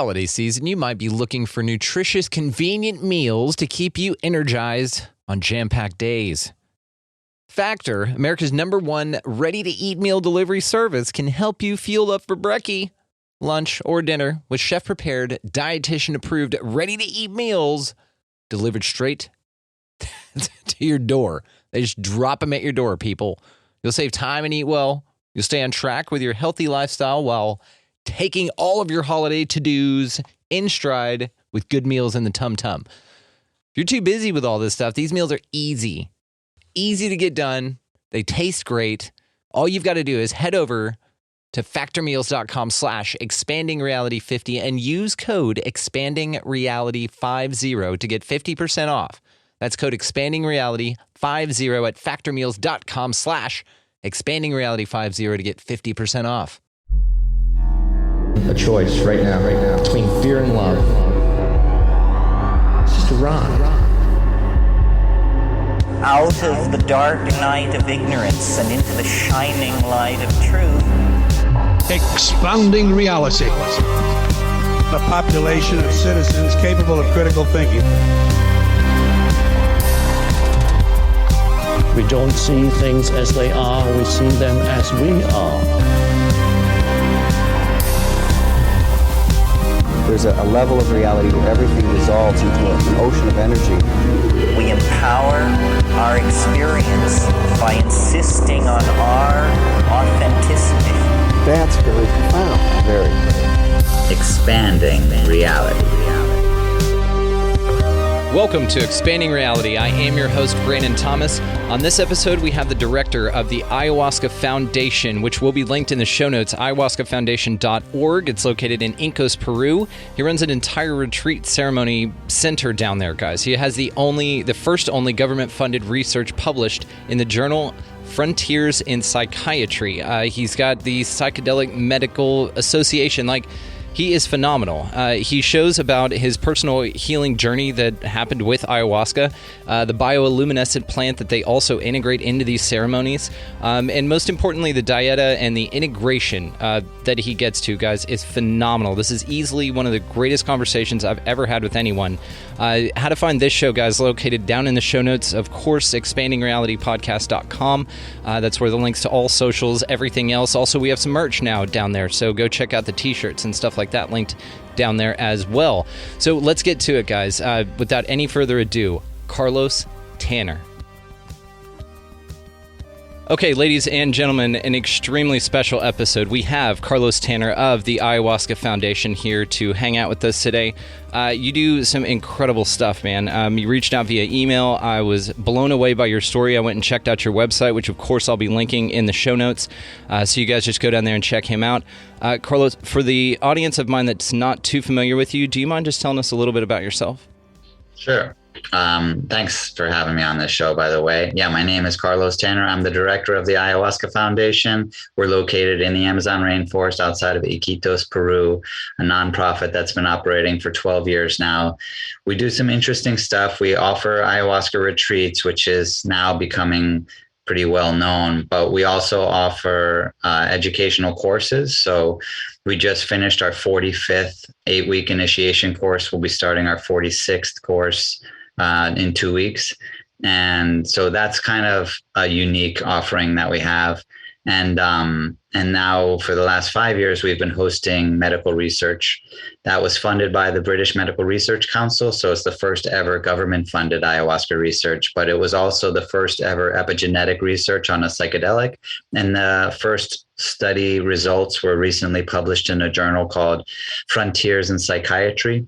holiday season, you might be looking for nutritious, convenient meals to keep you energized on jam-packed days. Factor, America's #1 ready-to-eat meal delivery service, can help you fuel up for brekkie, lunch, or dinner with chef-prepared, dietitian-approved, ready-to-eat meals delivered straight to your door. They just drop them at your door, people. You'll save time and eat well. You'll stay on track with your healthy lifestyle while taking all of your holiday to-dos in stride with good meals in the tum-tum. If you're too busy with all this stuff, these meals are easy to get done. They taste great. All you've got to do is head over to factormeals.com/expandingreality50 and use code expandingreality50 to get 50% off. That's code expandingreality50 at factormeals.com/expandingreality50 to get 50% off. A choice right now, between fear and love. It's just a rock. Out of the dark night of ignorance and into the shining light of truth. Expanding reality. A population of citizens capable of critical thinking. We don't see things as they are, we see them as we are. There's a level of reality where everything dissolves into an ocean of energy. We empower our experience by insisting on our authenticity. That's very profound. Very. Expanding reality. Welcome to Expanding Reality. I am your host, Brandon Thomas. On this episode, we have the director of the Ayahuasca Foundation, which will be linked in the show notes, ayahuascafoundation.org. It's located in Incos, Peru. He runs an entire retreat ceremony center down there, guys. He has the first only government-funded research published in the journal Frontiers in Psychiatry. He's got the Psychedelic Medical Association, he is phenomenal. He shows about his personal healing journey that happened with ayahuasca, the bioluminescent plant that they also integrate into these ceremonies, and most importantly, the dieta and the integration that he gets to, guys, is phenomenal. This is easily one of the greatest conversations I've ever had with anyone. How to find this show, guys, located down in the show notes, of course, expandingrealitypodcast.com. That's where the links to all socials, everything else. Also, we have some merch now down there, so go check out the t-shirts and stuff like that linked down there as well. So let's get to it, guys. Without any further ado, Carlos Tanner. Okay, ladies and gentlemen, an extremely special episode. We have Carlos Tanner of the Ayahuasca Foundation here to hang out with us today. You do some incredible stuff, man. You reached out via email. I was blown away by your story. I went and checked out your website, which of course I'll be linking in the show notes. So you guys just go down there and check him out. Carlos, for the audience of mine that's not too familiar with you, do you mind just telling us a little bit about yourself? Sure. Thanks for having me on this show, by the way. Yeah, my name is Carlos Tanner. I'm the director of the Ayahuasca Foundation. We're located in the Amazon rainforest outside of Iquitos, Peru, a nonprofit that's been operating for 12 years now. We do some interesting stuff. We offer ayahuasca retreats, which is now becoming pretty well known, but we also offer educational courses. So we just finished our 45th 8-week initiation course. We'll be starting our 46th course in 2 weeks. And so that's kind of a unique offering that we have. And now for the last 5 years, we've been hosting medical research that was funded by the British Medical Research Council. So it's the first ever government funded ayahuasca research, but it was also the first ever epigenetic research on a psychedelic. And the first study results were recently published in a journal called Frontiers in Psychiatry.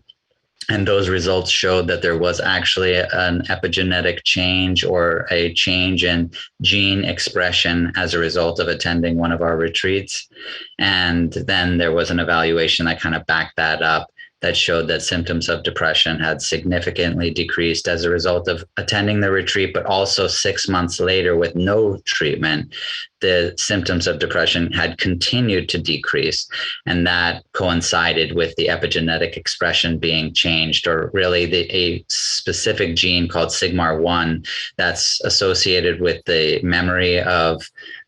And those results showed that there was actually an epigenetic change or a change in gene expression as a result of attending one of our retreats. And then there was an evaluation that kind of backed that up, that showed that symptoms of depression had significantly decreased as a result of attending the retreat, but also 6 months later with no treatment, the symptoms of depression had continued to decrease. And that coincided with the epigenetic expression being changed, or really a specific gene called sigmar-1 that's associated with the memory of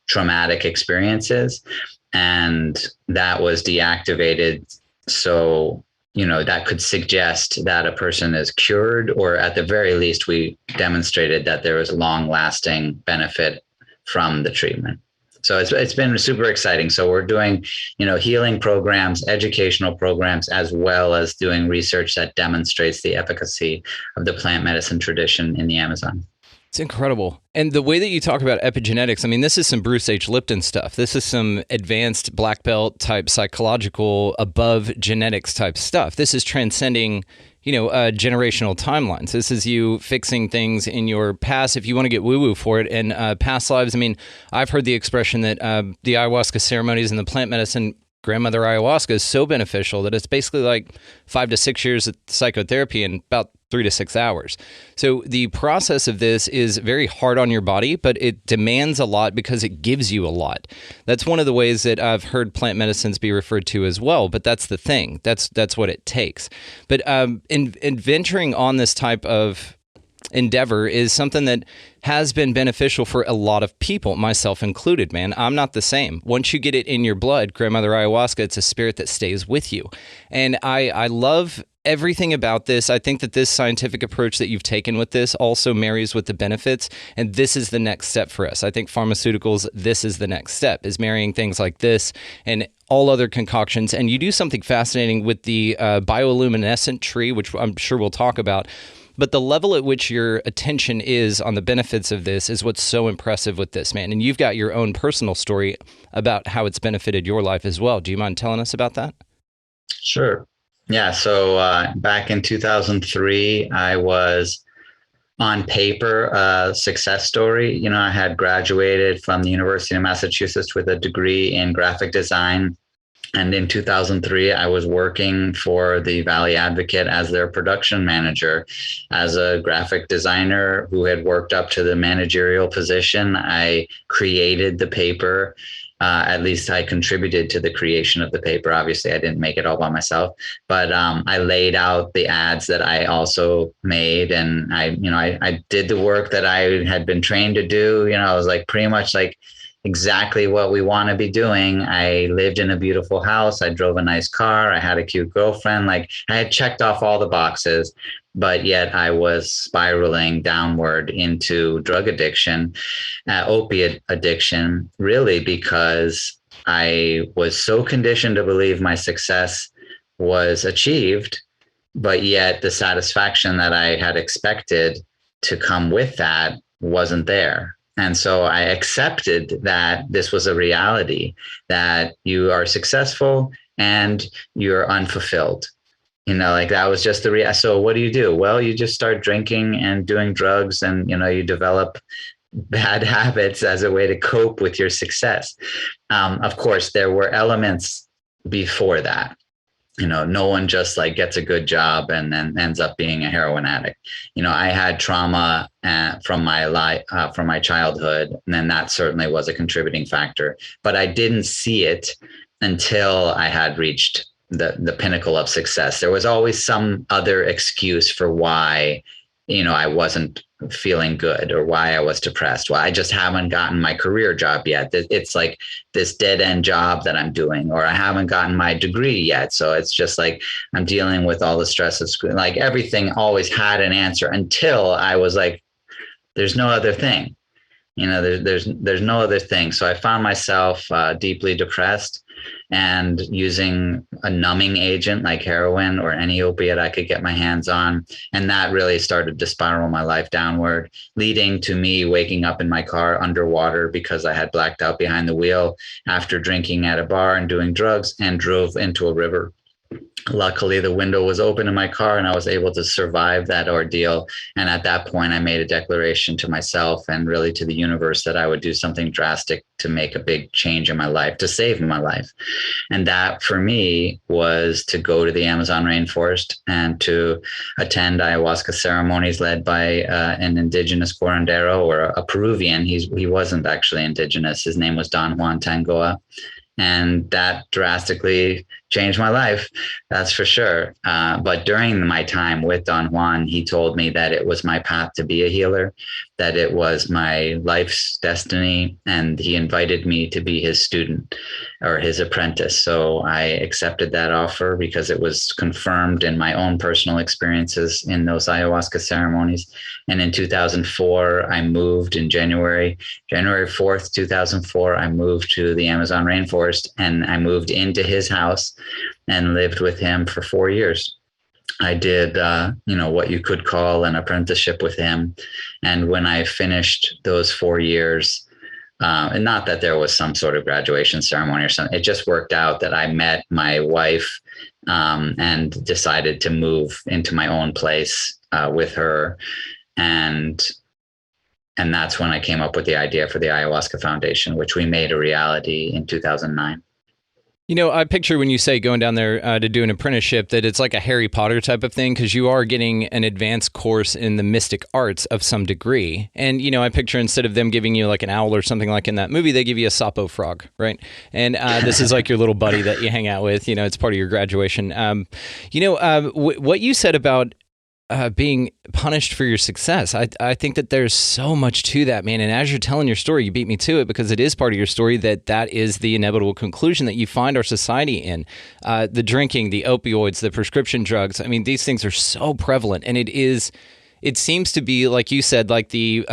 traumatic experiences. And that was deactivated. So that could suggest that a person is cured, or at the very least, we demonstrated that there was long-lasting benefit from the treatment. So it's been super exciting. So we're doing, healing programs, educational programs, as well as doing research that demonstrates the efficacy of the plant medicine tradition in the Amazon. It's incredible. And the way that you talk about epigenetics, I mean, this is some Bruce H. Lipton stuff. This is some advanced black belt type psychological above genetics type stuff. This is transcending, generational timelines. This is you fixing things in your past, if you want to get woo-woo for it, and past lives. I mean, I've heard the expression that the ayahuasca ceremonies and the plant medicine grandmother ayahuasca is so beneficial that it's basically like 5 to 6 years of psychotherapy in about 3 to 6 hours. So the process of this is very hard on your body, but it demands a lot because it gives you a lot. That's one of the ways that I've heard plant medicines be referred to as well, but that's the thing. That's what it takes. But in venturing on this type of endeavor is something that has been beneficial for a lot of people, myself included, man. I'm not the same. Once you get it in your blood, grandmother ayahuasca, it's a spirit that stays with you. And I love everything about this. I think that this scientific approach that you've taken with this also marries with the benefits, and this is the next step for us. I think pharmaceuticals, this is the next step, is marrying things like this and all other concoctions. And you do something fascinating with the bioluminescent tree, which I'm sure we'll talk about. But the level at which your attention is on the benefits of this is what's so impressive with this, man. And you've got your own personal story about how it's benefited your life as well. Do you mind telling us about that? Sure. Yeah. So back in 2003, I was on paper a success story. I had graduated from the University of Massachusetts with a degree in graphic design. And in 2003, I was working for the Valley Advocate as their production manager. As a graphic designer who had worked up to the managerial position, I created the paper. At least I contributed to the creation of the paper. Obviously, I didn't make it all by myself, but I laid out the ads that I also made, and I did the work that I had been trained to do. I was like pretty much like exactly what we want to be doing. I lived in a beautiful house. I drove a nice car. I had a cute girlfriend. Like I had checked off all the boxes, but yet I was spiraling downward into drug addiction, opiate addiction, really because I was so conditioned to believe my success was achieved, but yet the satisfaction that I had expected to come with that wasn't there. And so I accepted that this was a reality, that you are successful and you're unfulfilled. Like that was just the So what do? Well, you just start drinking and doing drugs, and, you develop bad habits as a way to cope with your success. Of course, there were elements before that. No one just like gets a good job and then ends up being a heroin addict. I had trauma from my life, from my childhood, and then that certainly was a contributing factor. But I didn't see it until I had reached the pinnacle of success. There was always some other excuse for why, I wasn't feeling good, or why I was depressed. Well, I just haven't gotten my career job yet. It's like this dead end job that I'm doing, or I haven't gotten my degree yet. So it's just like I'm dealing with all the stress of school. Like everything always had an answer until I was like, there's no other thing. There's no other thing. So I found myself deeply depressed, and using a numbing agent like heroin or any opiate I could get my hands on. And that really started to spiral my life downward, leading to me waking up in my car underwater because I had blacked out behind the wheel after drinking at a bar and doing drugs, and drove into a river. Luckily, the window was open in my car and I was able to survive that ordeal. And at that point, I made a declaration to myself and really to the universe that I would do something drastic to make a big change in my life, to save my life. And that for me was to go to the Amazon rainforest and to attend ayahuasca ceremonies led by an indigenous curandero, or a Peruvian. He wasn't actually indigenous. His name was Don Juan Tangoa. And that drastically changed my life, that's for sure. But during my time with Don Juan, he told me that it was my path to be a healer, that it was my life's destiny, and he invited me to be his student or his apprentice. So I accepted that offer because it was confirmed in my own personal experiences in those ayahuasca ceremonies. And in 2004, I moved in January 4th, 2004, I moved to the Amazon rainforest, and I moved into his house and lived with him for 4 years. I did, what you could call an apprenticeship with him. And when I finished those 4 years, and not that there was some sort of graduation ceremony or something, it just worked out that I met my wife and decided to move into my own place with her. And that's when I came up with the idea for the Ayahuasca Foundation, which we made a reality in 2009. I picture when you say going down there to do an apprenticeship that it's like a Harry Potter type of thing, because you are getting an advanced course in the mystic arts of some degree. And, I picture instead of them giving you like an owl or something like in that movie, they give you a Sapo frog, right? And this is like your little buddy that you hang out with, it's part of your graduation. What you said about being punished for your success. I think that there's so much to that, man. And as you're telling your story, you beat me to it, because it is part of your story that is the inevitable conclusion that you find our society in. The drinking, the opioids, the prescription drugs. I mean, these things are so prevalent, and it seems to be, like you said, like the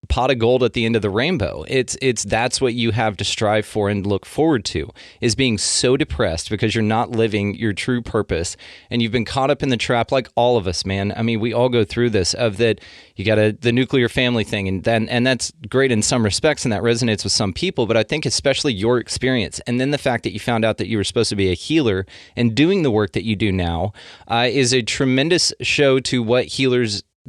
pot of gold at the end of the rainbow. That's what you have to strive for and look forward to, is being so depressed because you're not living your true purpose, and you've been caught up in the trap, like all of us, man. I mean, we all go through this, of that you got the nuclear family thing, and that's great in some respects, and that resonates with some people, but I think especially your experience, and then the fact that you found out that you were supposed to be a healer and doing the work that you do now is a tremendous show to what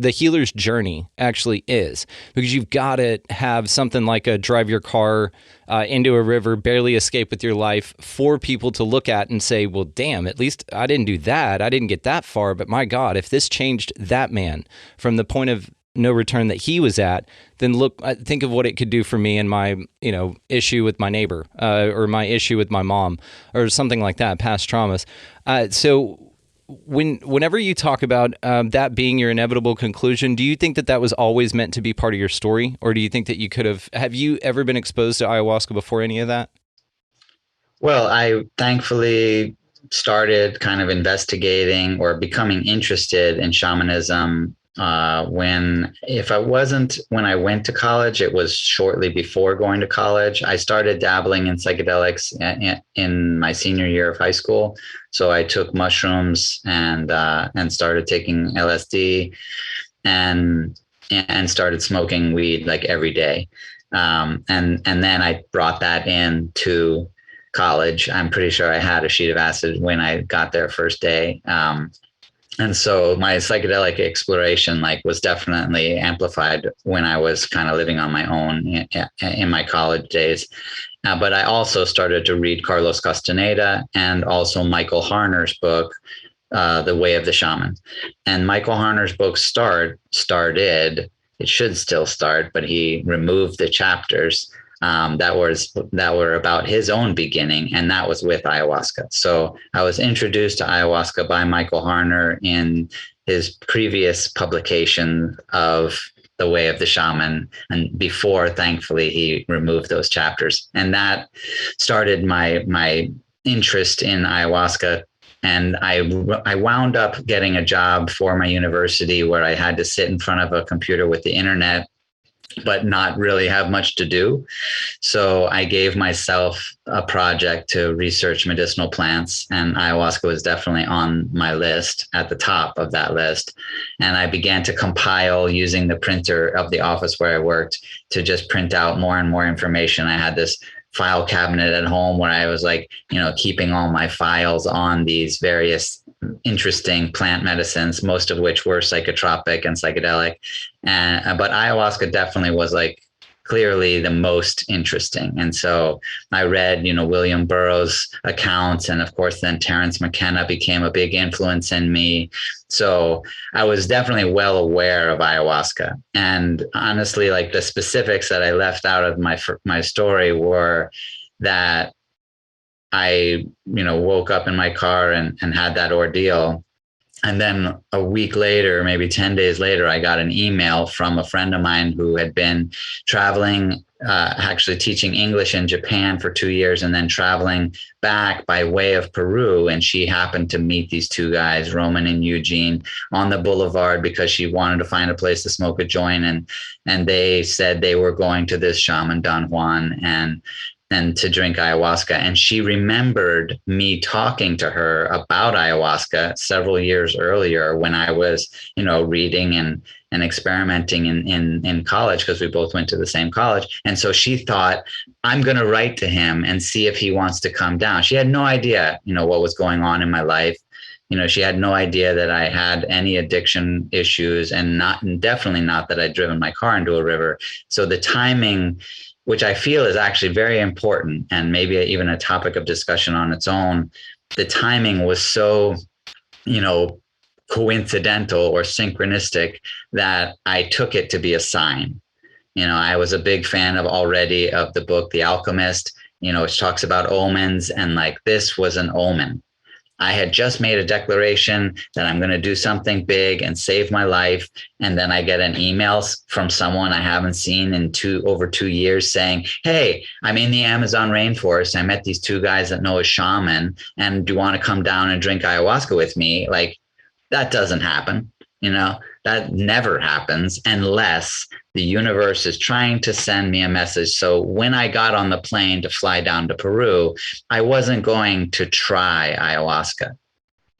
the healer's journey actually is, because you've got to have something like a drive your car into a river, barely escape with your life, for people to look at and say, well, damn, at least I didn't do that. I didn't get that far. But my God, if this changed that man from the point of no return that he was at, then think of what it could do for me and my, issue with my neighbor or my issue with my mom or something like that, past traumas. So whenever you talk about that being your inevitable conclusion, do you think that was always meant to be part of your story? Or do you think that you have you ever been exposed to ayahuasca before any of that? Well, I thankfully started kind of investigating or becoming interested in shamanism when I went to college, it was shortly before going to college. I started dabbling in psychedelics in my senior year of high school. So I took mushrooms and started taking LSD and started smoking weed like every day. And then I brought that into college. I'm pretty sure I had a sheet of acid when I got there first day. And so my psychedelic exploration was definitely amplified when I was kind of living on my own in my college days. But I also started to read Carlos Castaneda and also Michael Harner's book, The Way of the Shaman. And Michael Harner's book started, it should still start, but he removed the chapters that were about his own beginning, and that was with ayahuasca. So I was introduced to ayahuasca by Michael Harner in his previous publication of The Way of the Shaman, and before, thankfully, he removed those chapters, and that started my interest in ayahuasca. And I wound up getting a job for my university where I had to sit in front of a computer with the internet, but not really have much to do. So I gave myself a project to research medicinal plants, and ayahuasca was definitely on my list, at the top of that list. And I began to compile using the printer of the office where I worked to just print out more and more information. I had this file cabinet at home where I was keeping all my files on these various interesting plant medicines, most of which were psychotropic and psychedelic. But ayahuasca definitely was clearly the most interesting. And so I read, William Burroughs' accounts, and of course then Terence McKenna became a big influence in me. So I was definitely well aware of ayahuasca. And honestly, the specifics that I left out of my story were that I, woke up in my car and had that ordeal. And then a week later, maybe 10 days later, I got an email from a friend of mine who had been traveling, actually teaching English in Japan for 2 years and then traveling back by way of Peru. And she happened to meet these two guys, Roman and Eugene, on the boulevard because she wanted to find a place to smoke a joint. And they said they were going to this shaman, Don Juan, and to drink ayahuasca. And she remembered me talking to her about ayahuasca several years earlier when I was, reading and experimenting in college, because we both went to the same college. And so she thought, I'm going to write to him and see if he wants to come down. She had no idea, what was going on in my life. She had no idea that I had any addiction issues, and definitely not that I'd driven my car into a river. So the timing, which I feel is actually very important and maybe even a topic of discussion on its own, the timing was so, coincidental or synchronistic that I took it to be a sign. I was a big fan of the book, The Alchemist, which talks about omens, and like this was an omen. I had just made a declaration that I'm going to do something big and save my life. And then I get an email from someone I haven't seen in over 2 years saying, hey, I'm in the Amazon rainforest. I met these two guys that know a shaman, and do you want to come down and drink ayahuasca with me? Like, that doesn't happen. That never happens unless the universe is trying to send me a message. So when I got on the plane to fly down to Peru, I wasn't going to try ayahuasca.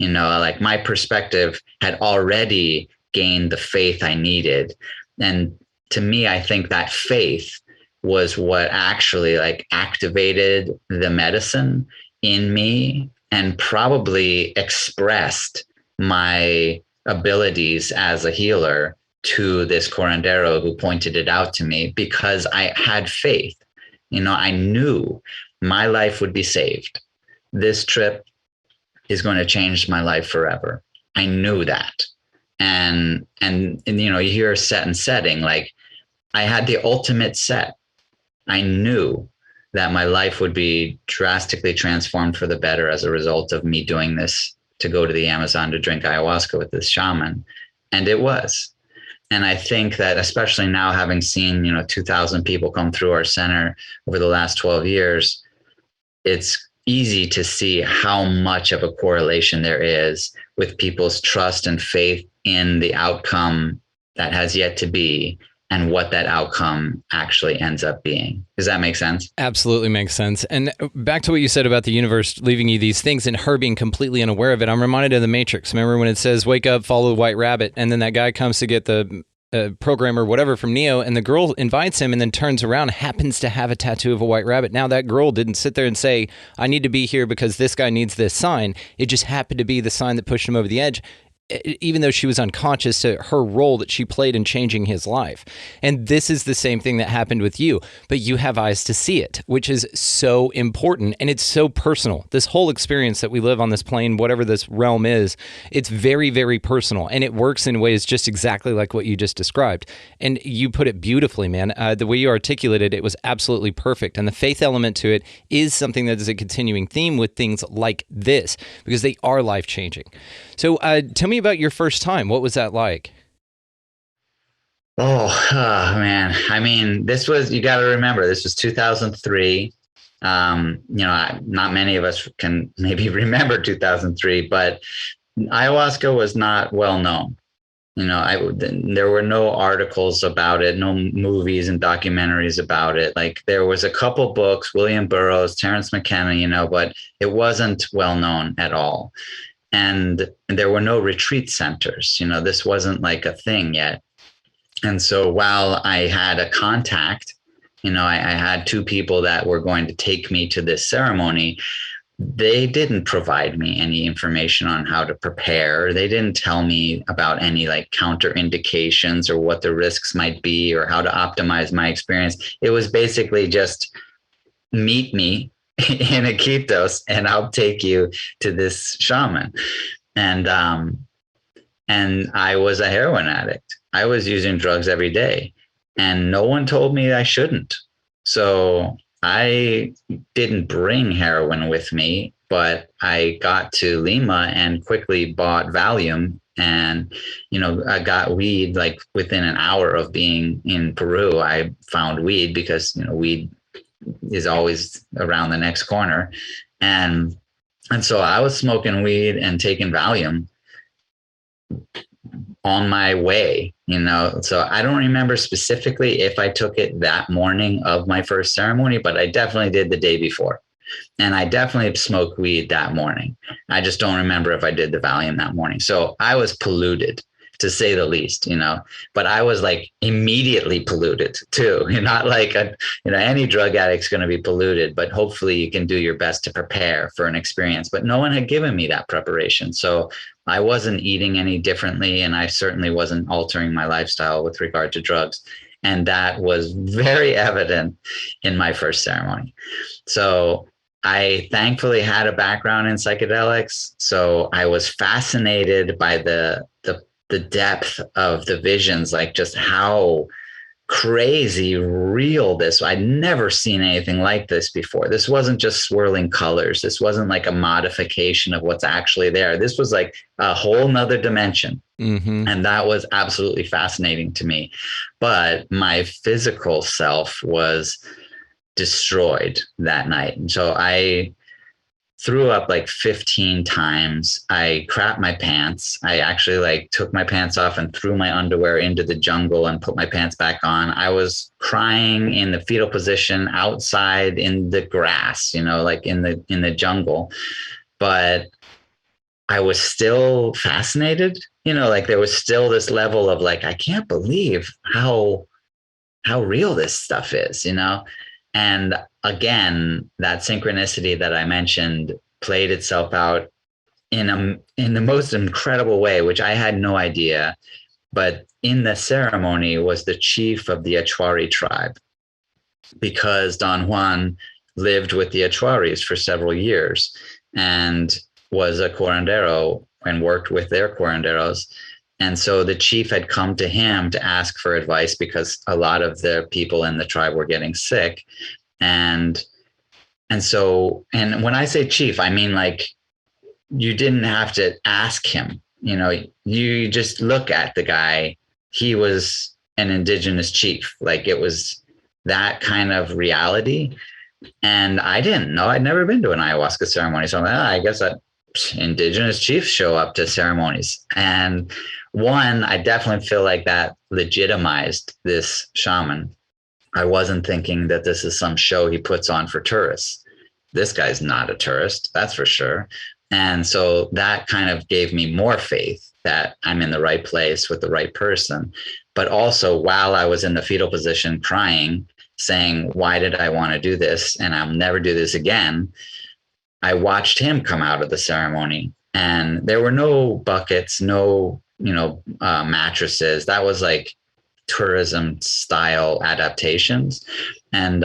Like my perspective had already gained the faith I needed. And to me, I think that faith was what actually like activated the medicine in me and probably expressed my abilities as a healer to this curandero who pointed it out to me, because I had faith. I knew my life would be saved. This trip is going to change my life forever. I knew that. And you hear set and setting, like I had the ultimate set. I knew that my life would be drastically transformed for the better as a result of me doing this, to go to the Amazon to drink ayahuasca with this shaman. And it was. And I think that especially now, having seen, 2,000 people come through our center over the last 12 years, it's easy to see how much of a correlation there is with people's trust and faith in the outcome that has yet to be, and what that outcome actually ends up being. Does that make sense? Absolutely makes sense. And back to what you said about the universe leaving you these things and her being completely unaware of it, I'm reminded of The Matrix. Remember when it says, wake up, follow the white rabbit, and then that guy comes to get the program or whatever from Neo, and the girl invites him and then turns around, happens to have a tattoo of a white rabbit. Now that girl didn't sit there and say, I need to be here because this guy needs this sign. It just happened to be the sign that pushed him over the edge, even though she was unconscious to her role that she played in changing his life. And this is the same thing that happened with you, but you have eyes to see it, which is so important. And it's so personal. This whole experience that we live on this plane, whatever this realm is, it's very, very personal. And it works in ways just exactly like what you just described. And you put it beautifully, man. The way you articulated it was absolutely perfect. And the faith element to it is something that is a continuing theme with things like this, because they are life-changing. So tell me about your first time. What was that like? Oh man. I mean, you got to remember, this was 2003. Not many of us can maybe remember 2003, but ayahuasca was not well known. There were no articles about it, no movies and documentaries about it. Like there was a couple books, William Burroughs, Terence McKenna, but it wasn't well known at all. And there were no retreat centers. This wasn't like a thing yet. And so while I had a contact, I had two people that were going to take me to this ceremony, they didn't provide me any information on how to prepare. They didn't tell me about any like counterindications or what the risks might be or how to optimize my experience. It was basically just meet me in Iquitos and I'll take you to this shaman. And I was a heroin addict. I was using drugs every day and no one told me I shouldn't. So I didn't bring heroin with me, but I got to Lima and quickly bought Valium. And, I got weed like within an hour of being in Peru. I found weed because, weed is always around the next corner. And so I was smoking weed and taking Valium on my way, so I don't remember specifically if I took it that morning of my first ceremony, but I definitely did the day before. And I definitely smoked weed that morning. I just don't remember if I did the Valium that morning. So I was polluted, to say the least, but I was like immediately polluted too. Not like, any drug addict's going to be polluted, but hopefully you can do your best to prepare for an experience. But no one had given me that preparation. So I wasn't eating any differently, and I certainly wasn't altering my lifestyle with regard to drugs. And that was very evident in my first ceremony. So I thankfully had a background in psychedelics. So I was fascinated by the depth of the visions, like just how crazy real this. I'd never seen anything like this before. This wasn't just swirling colors. This wasn't like a modification of what's actually there. This was like a whole nother dimension. Mm-hmm. And that was absolutely fascinating to me. But my physical self was destroyed that night. And so I threw up like 15 times. I crapped my pants. I actually took my pants off and threw my underwear into the jungle and put my pants back on. I was crying in the fetal position outside in the grass, like in the jungle. But I was still fascinated, there was still this level of I can't believe how real this stuff is, And again, that synchronicity that I mentioned played itself out in the most incredible way, which I had no idea. But in the ceremony was the chief of the Achuari tribe, because Don Juan lived with the Achuaris for several years and was a curandero and worked with their curanderos. And so the chief had come to him to ask for advice because a lot of the people in the tribe were getting sick. And when I say chief, I mean you didn't have to ask him, you just look at the guy. He was an indigenous chief. It was that kind of reality. And I didn't know. I'd never been to an ayahuasca ceremony. So I'm like, I guess that indigenous chiefs show up to ceremonies. And one, I definitely feel like that legitimized this shaman. I wasn't thinking that this is some show he puts on for tourists. This guy's not a tourist, that's for sure. And so that kind of gave me more faith that I'm in the right place with the right person. But also, while I was in the fetal position crying, saying, why did I want to do this? And I'll never do this again. I watched him come out of the ceremony, and there were no buckets, no, mattresses. That was like tourism style adaptations. And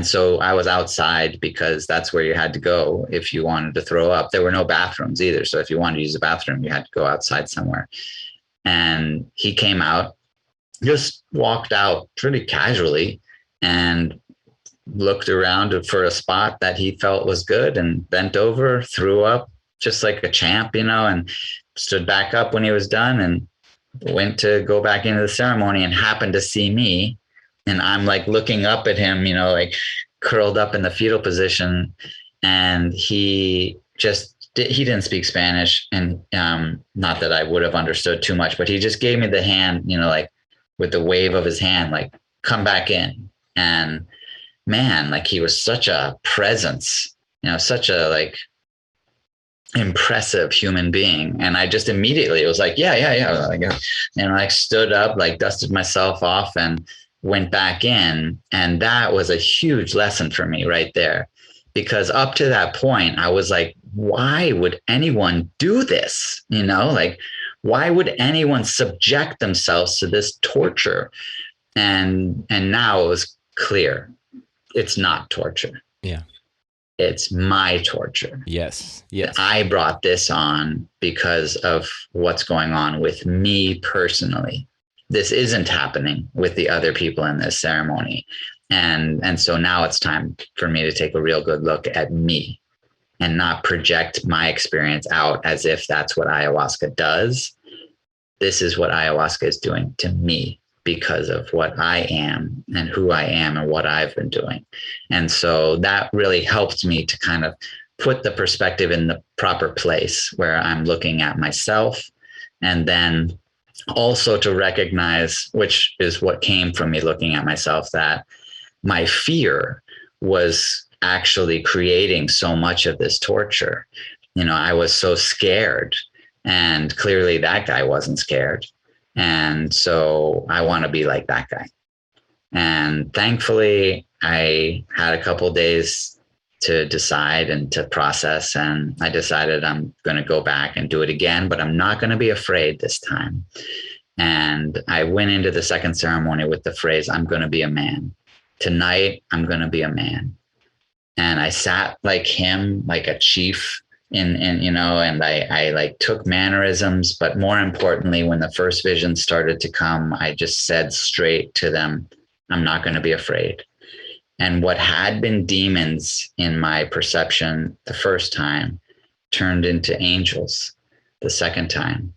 so I was outside because that's where you had to go if you wanted to throw up. There were no bathrooms either. So if you wanted to use a bathroom, you had to go outside somewhere. And he came out, just walked out pretty casually and looked around for a spot that he felt was good and bent over, threw up just like a champ, and stood back up when he was done and went to go back into the ceremony and happened to see me. And I'm looking up at him, curled up in the fetal position. And he didn't speak Spanish. And not that I would have understood too much, but he just gave me the hand, with the wave of his hand, come back in. And man, he was such a presence, such a impressive human being. And I just immediately, it was yeah. And I stood up, dusted myself off and went back in. And that was a huge lesson for me right there, because up to that point, I was why would anyone do this? Why would anyone subject themselves to this torture? And now it was clear. It's not torture. Yeah. It's my torture. Yes. I brought this on because of what's going on with me personally. This isn't happening with the other people in this ceremony. And so now it's time for me to take a real good look at me and not project my experience out as if that's what ayahuasca does. This is what ayahuasca is doing to me because of what I am and who I am and what I've been doing. And so that really helped me to kind of put the perspective in the proper place where I'm looking at myself, and then also to recognize, which is what came from me looking at myself, that my fear was actually creating so much of this torture. You know, I was so scared, and clearly that guy wasn't scared. And so I want to be like that guy. And thankfully, I had a couple of days to decide and to process. And I decided I'm going to go back and do it again, but I'm not going to be afraid this time. And I went into the second ceremony with the phrase, I'm going to be a man. Tonight, I'm going to be a man. And I sat like him, like a chief in you know, and I like took mannerisms, but more importantly, when the first vision started to come, I just said straight to them, I'm not going to be afraid. And what had been demons in my perception the first time turned into angels the second time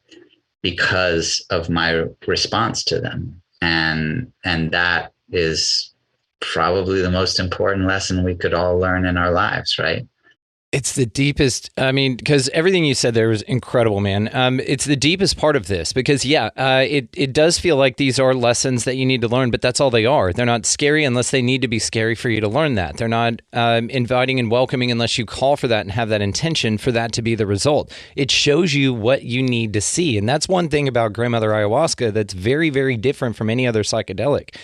because of my response to them. And that is probably the most important lesson we could all learn in our lives, right? It's the deepest, I mean, because everything you said there was incredible, man. It's the deepest part of this because, it does feel like these are lessons that you need to learn, but that's all they are. They're not scary unless they need to be scary for you to learn that. They're not inviting and welcoming unless you call for that and have that intention for that to be the result. It shows you what you need to see. And that's one thing about grandmother ayahuasca that's very, very different from any other psychedelic.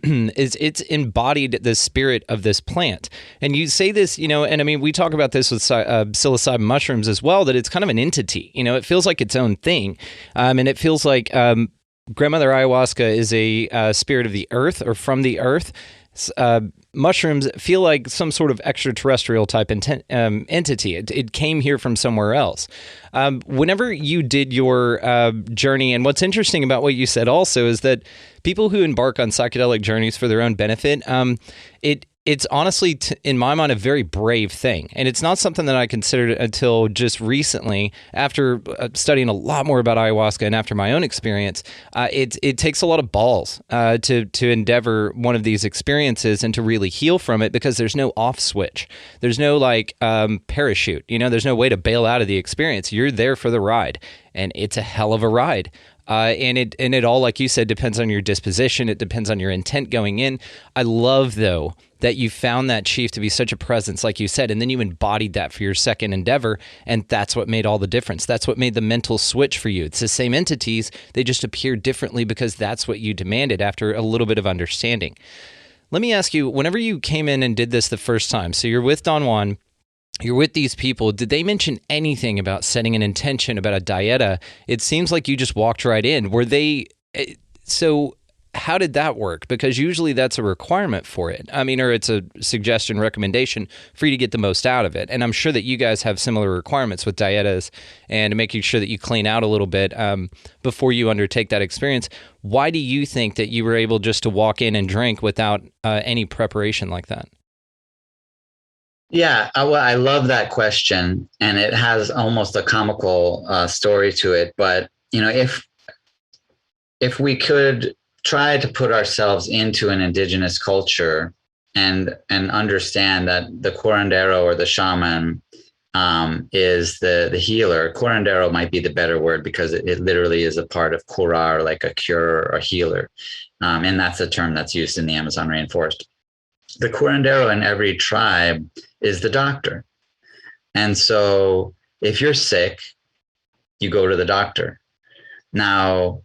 Is it's embodied the spirit of this plant. And you say this, you know, and I mean, we talk about this with psilocybin mushrooms as well, that it's kind of an entity, you know, it feels like its own thing. And it feels like grandmother ayahuasca is a spirit of the earth or from the earth. Mushrooms feel like some sort of extraterrestrial type entity. It came here from somewhere else. Whenever you did your journey, and what's interesting about what you said also is that people who embark on psychedelic journeys for their own benefit, it's honestly, in my mind, a very brave thing. And it's not something that I considered until just recently, after studying a lot more about ayahuasca and after my own experience. It takes a lot of balls to endeavor one of these experiences and to really heal from it, because there's no off switch. There's no parachute. You know, there's no way to bail out of the experience. You're there for the ride, and it's a hell of a ride. And it all, like you said, depends on your disposition. It depends on your intent going in. I love, though, that you found that chief to be such a presence, like you said, and then you embodied that for your second endeavor, and that's what made all the difference. That's what made the mental switch for you. It's the same entities, they just appear differently because that's what you demanded after a little bit of understanding. Let me ask you, whenever you came in and did this the first time, so you're with Don Juan, you're with these people, did they mention anything about setting an intention, about a dieta? It seems like you just walked right in. Were they, so how did that work? Because usually that's a requirement for it. I mean, or it's a suggestion, recommendation for you to get the most out of it. And I'm sure that you guys have similar requirements with dietas and making sure that you clean out a little bit before you undertake that experience. Why do you think that you were able just to walk in and drink without any preparation like that? Yeah, well, I love that question, and it has almost a comical story to it. But you know, if we could try to put ourselves into an indigenous culture and understand that the curandero or the shaman is the healer. Curandero might be the better word because it literally is a part of curar, like a cure or healer, and that's a term that's used in the Amazon rainforest. The curandero in every tribe is the doctor. And so if you're sick, you go to the doctor. Now,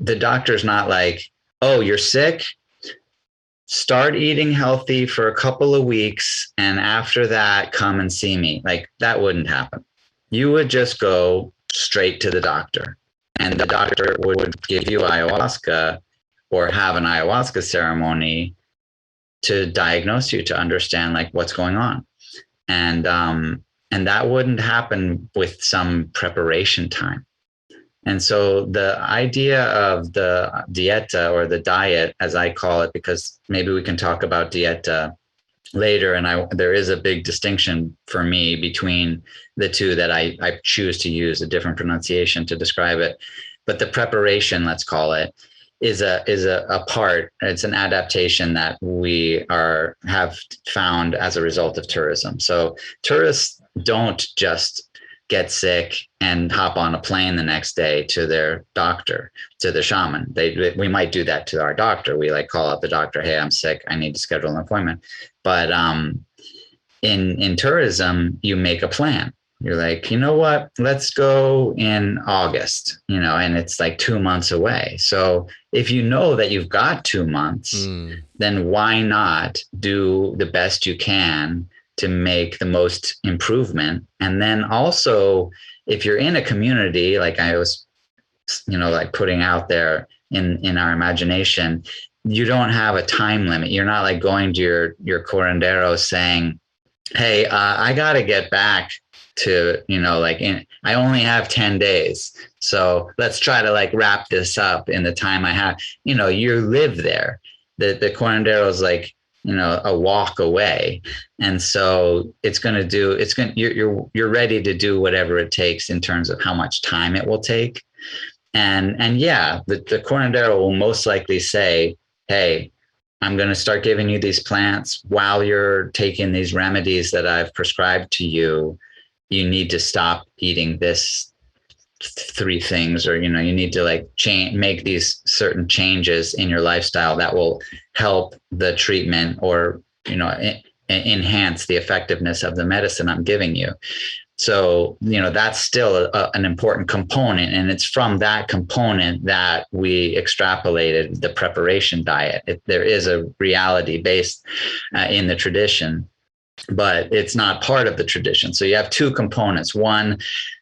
the doctor's not like, oh, you're sick? Start eating healthy for a couple of weeks, and after that, come and see me. Like, that wouldn't happen. You would just go straight to the doctor, and the doctor would give you ayahuasca or have an ayahuasca ceremony to diagnose you, to understand like what's going on. And that wouldn't happen with some preparation time. And so the idea of the dieta, or the diet, as I call it, because maybe we can talk about dieta later, and there is a big distinction for me between the two that I choose to use a different pronunciation to describe it. But the preparation, let's call it, is a part. It's an adaptation that we have found as a result of tourism. So tourists don't just get sick and hop on a plane the next day to their doctor, to the shaman. We might do that to our doctor. We call up the doctor, hey, I'm sick, I need to schedule an appointment. But in tourism, you make a plan. You're like, you know what, let's go in August, and it's 2 months away. So if you know that you've got 2 months, then why not do the best you can to make the most improvement? And then also, if you're in a community, like I was, putting out there in our imagination, you don't have a time limit. You're not going to your curandero saying, hey, I got to get back to, I only have 10 days. So let's try to wrap this up in the time I have. You live there. The curandero is a walk away. And so you're ready to do whatever it takes in terms of how much time it will take. And yeah, the curandero will most likely say, hey, I'm going to start giving you these plants while you're taking these remedies that I've prescribed to you. You need to stop eating this 3 things, or, you need to make these certain changes in your lifestyle that will help the treatment, or, enhance the effectiveness of the medicine I'm giving you. So, that's still an important component. And it's from that component that we extrapolated the preparation diet. There is a reality based in the tradition, but it's not part of the tradition. So you have 2 components. One,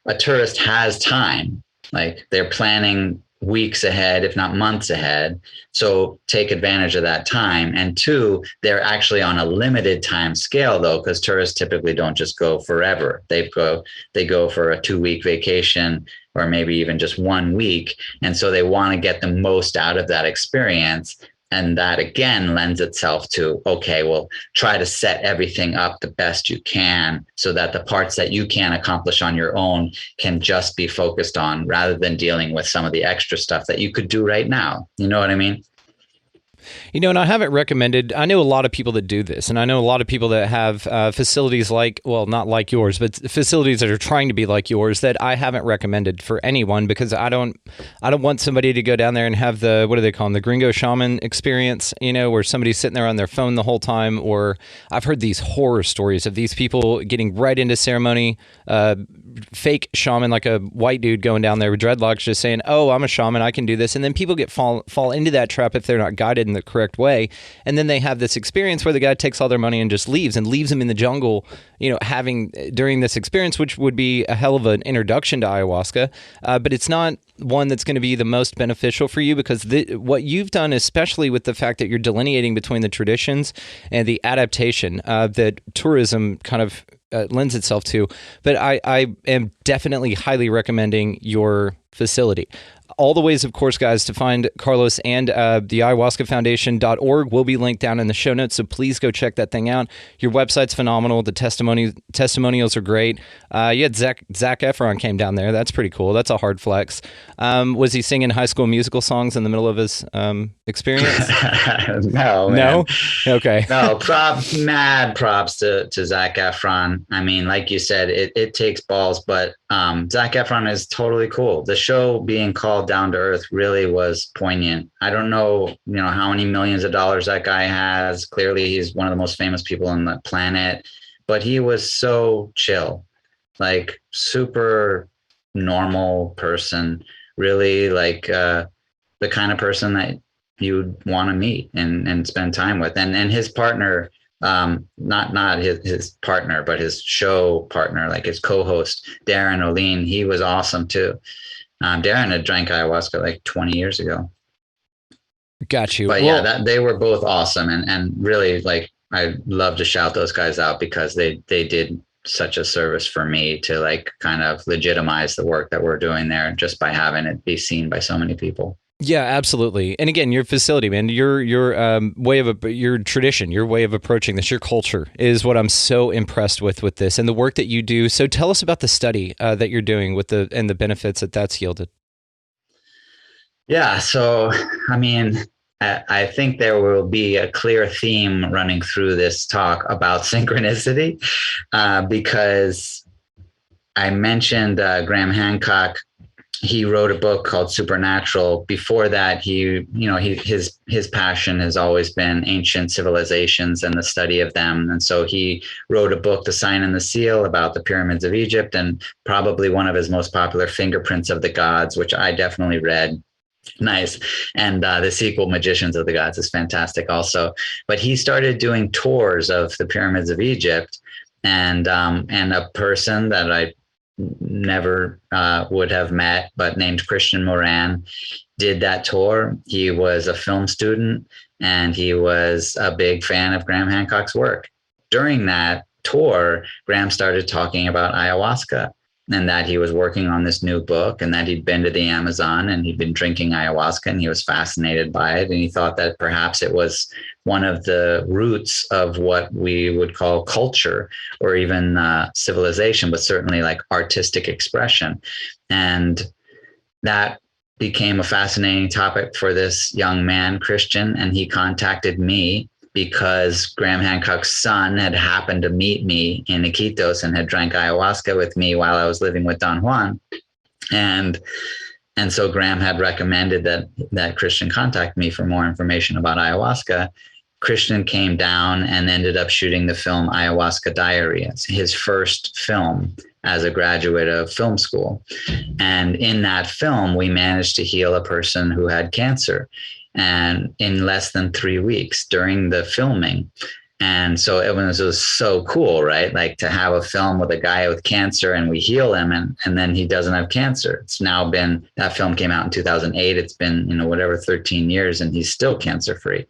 a tourist has time, they're planning weeks ahead, if not months ahead. So take advantage of that time. And 2, they're actually on a limited time scale, though, because tourists typically don't just go forever. They go for a 2-week vacation, or maybe even just 1 week. And so they want to get the most out of that experience. And that, again, lends itself to, okay, well, try to set everything up the best you can so that the parts that you can't accomplish on your own can just be focused on, rather than dealing with some of the extra stuff that you could do right now. You know what I mean? And I haven't recommended, I know a lot of people that do this, and I know a lot of people that have facilities not like yours, but facilities that are trying to be like yours, that I haven't recommended for anyone, because I don't want somebody to go down there and have the, what do they call them, the gringo shaman experience, where somebody's sitting there on their phone the whole time. Or I've heard these horror stories of these people getting right into ceremony, fake shaman, like a white dude going down there with dreadlocks, just saying, oh, I'm a shaman, I can do this. And then people fall into that trap if they're not guided in the correct way. And then they have this experience where the guy takes all their money and just leaves them in the jungle, having during this experience, which would be a hell of an introduction to ayahuasca. But it's not one that's going to be the most beneficial for you, because what you've done, especially with the fact that you're delineating between the traditions and the adaptation that tourism kind of lends itself to. But I am definitely highly recommending your facility. All the ways, of course, guys, to find Carlos and the ayahuascafoundation.org will be linked down in the show notes, so please go check that thing out. Your website's phenomenal. The testimonials are great. You had Zac Efron came down there. That's pretty cool. That's a hard flex. Was he singing High School Musical songs in the middle of his experience? No. No? Okay. No, mad props to Zac Efron. I mean, like you said, it takes balls, but Zac Efron is totally cool. The show being called Down to Earth really was poignant. I don't know, how many millions of dollars that guy has. Clearly, he's one of the most famous people on the planet, but he was so chill, super normal person, really the kind of person that you'd want to meet and spend time with. And his partner, not his partner, but his show partner, his co-host, Darren O'Lean, he was awesome too. Darren had drank ayahuasca 20 years ago. Got you. But they were both awesome. And really, I'd love to shout those guys out, because they did such a service for me to like kind of legitimize the work that we're doing there just by having it be seen by so many people. Yeah, absolutely. And again, your facility, man, your way of your tradition, your way of approaching this, your culture is what I'm so impressed with this and the work that you do. So tell us about the study that you're doing with and the benefits that's yielded. Yeah. So, I mean, I think there will be a clear theme running through this talk about synchronicity, because I mentioned Graham Hancock. He wrote a book called Supernatural. Before that, his passion has always been ancient civilizations and the study of them. And so he wrote a book, The Sign and the Seal, about the pyramids of Egypt, and probably one of his most popular, Fingerprints of the Gods, which I definitely read. Nice. And the sequel, Magicians of the Gods, is fantastic also. But he started doing tours of the pyramids of Egypt, and a person that I never would have met, but named Christian Moran, did that tour. He was a film student, and he was a big fan of Graham Hancock's work. During that tour, Graham started talking about ayahuasca, and that he was working on this new book, and that he'd been to the Amazon and he'd been drinking ayahuasca, and he was fascinated by it. And he thought that perhaps it was one of the roots of what we would call culture, or even civilization, but certainly like artistic expression. And that became a fascinating topic for this young man, Christian, and he contacted me because Graham Hancock's son had happened to meet me in Iquitos and had drank ayahuasca with me while I was living with Don Juan. And so Graham had recommended that Christian contact me for more information about ayahuasca. Christian came down and ended up shooting the film Ayahuasca Diary. It's his first film as a graduate of film school. And in that film, we managed to heal a person who had cancer, and in less than 3 weeks during the filming. And so it was so cool, right? Like to have a film with a guy with cancer and we heal him, and then he doesn't have cancer. It's now been, that film came out in 2008. It's been, 13 years, and he's still cancer free.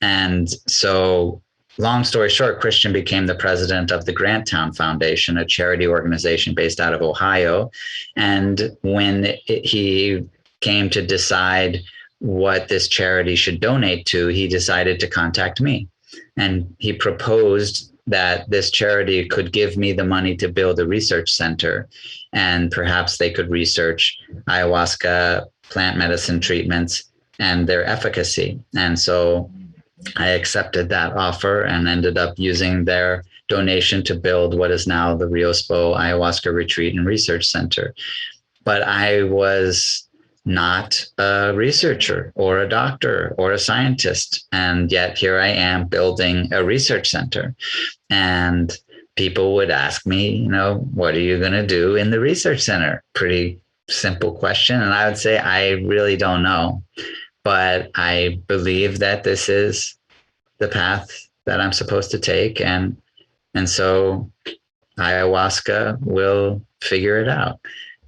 And so long story short, Christian became the president of the Granttown Foundation, a charity organization based out of Ohio. And when he came to decide what this charity should donate to, he decided to contact me. And he proposed that this charity could give me the money to build a research center, and perhaps they could research ayahuasca plant medicine treatments and their efficacy. And so I accepted that offer and ended up using their donation to build what is now the Riosbo Ayahuasca Retreat and Research Center. But I was not a researcher or a doctor or a scientist. And yet here I am building a research center. And people would ask me, what are you going to do in the research center? Pretty simple question. And I would say, I really don't know. But I believe that this is the path that I'm supposed to take. And so ayahuasca will figure it out.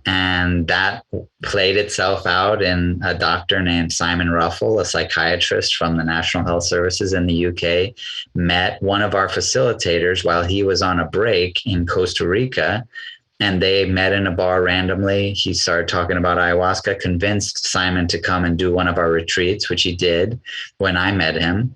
And that played itself out in a doctor named Simon Ruffle, a psychiatrist from the National Health Services in the UK, met one of our facilitators while he was on a break in Costa Rica. And they met in a bar randomly. He started talking about ayahuasca, convinced Simon to come and do one of our retreats, which he did when I met him.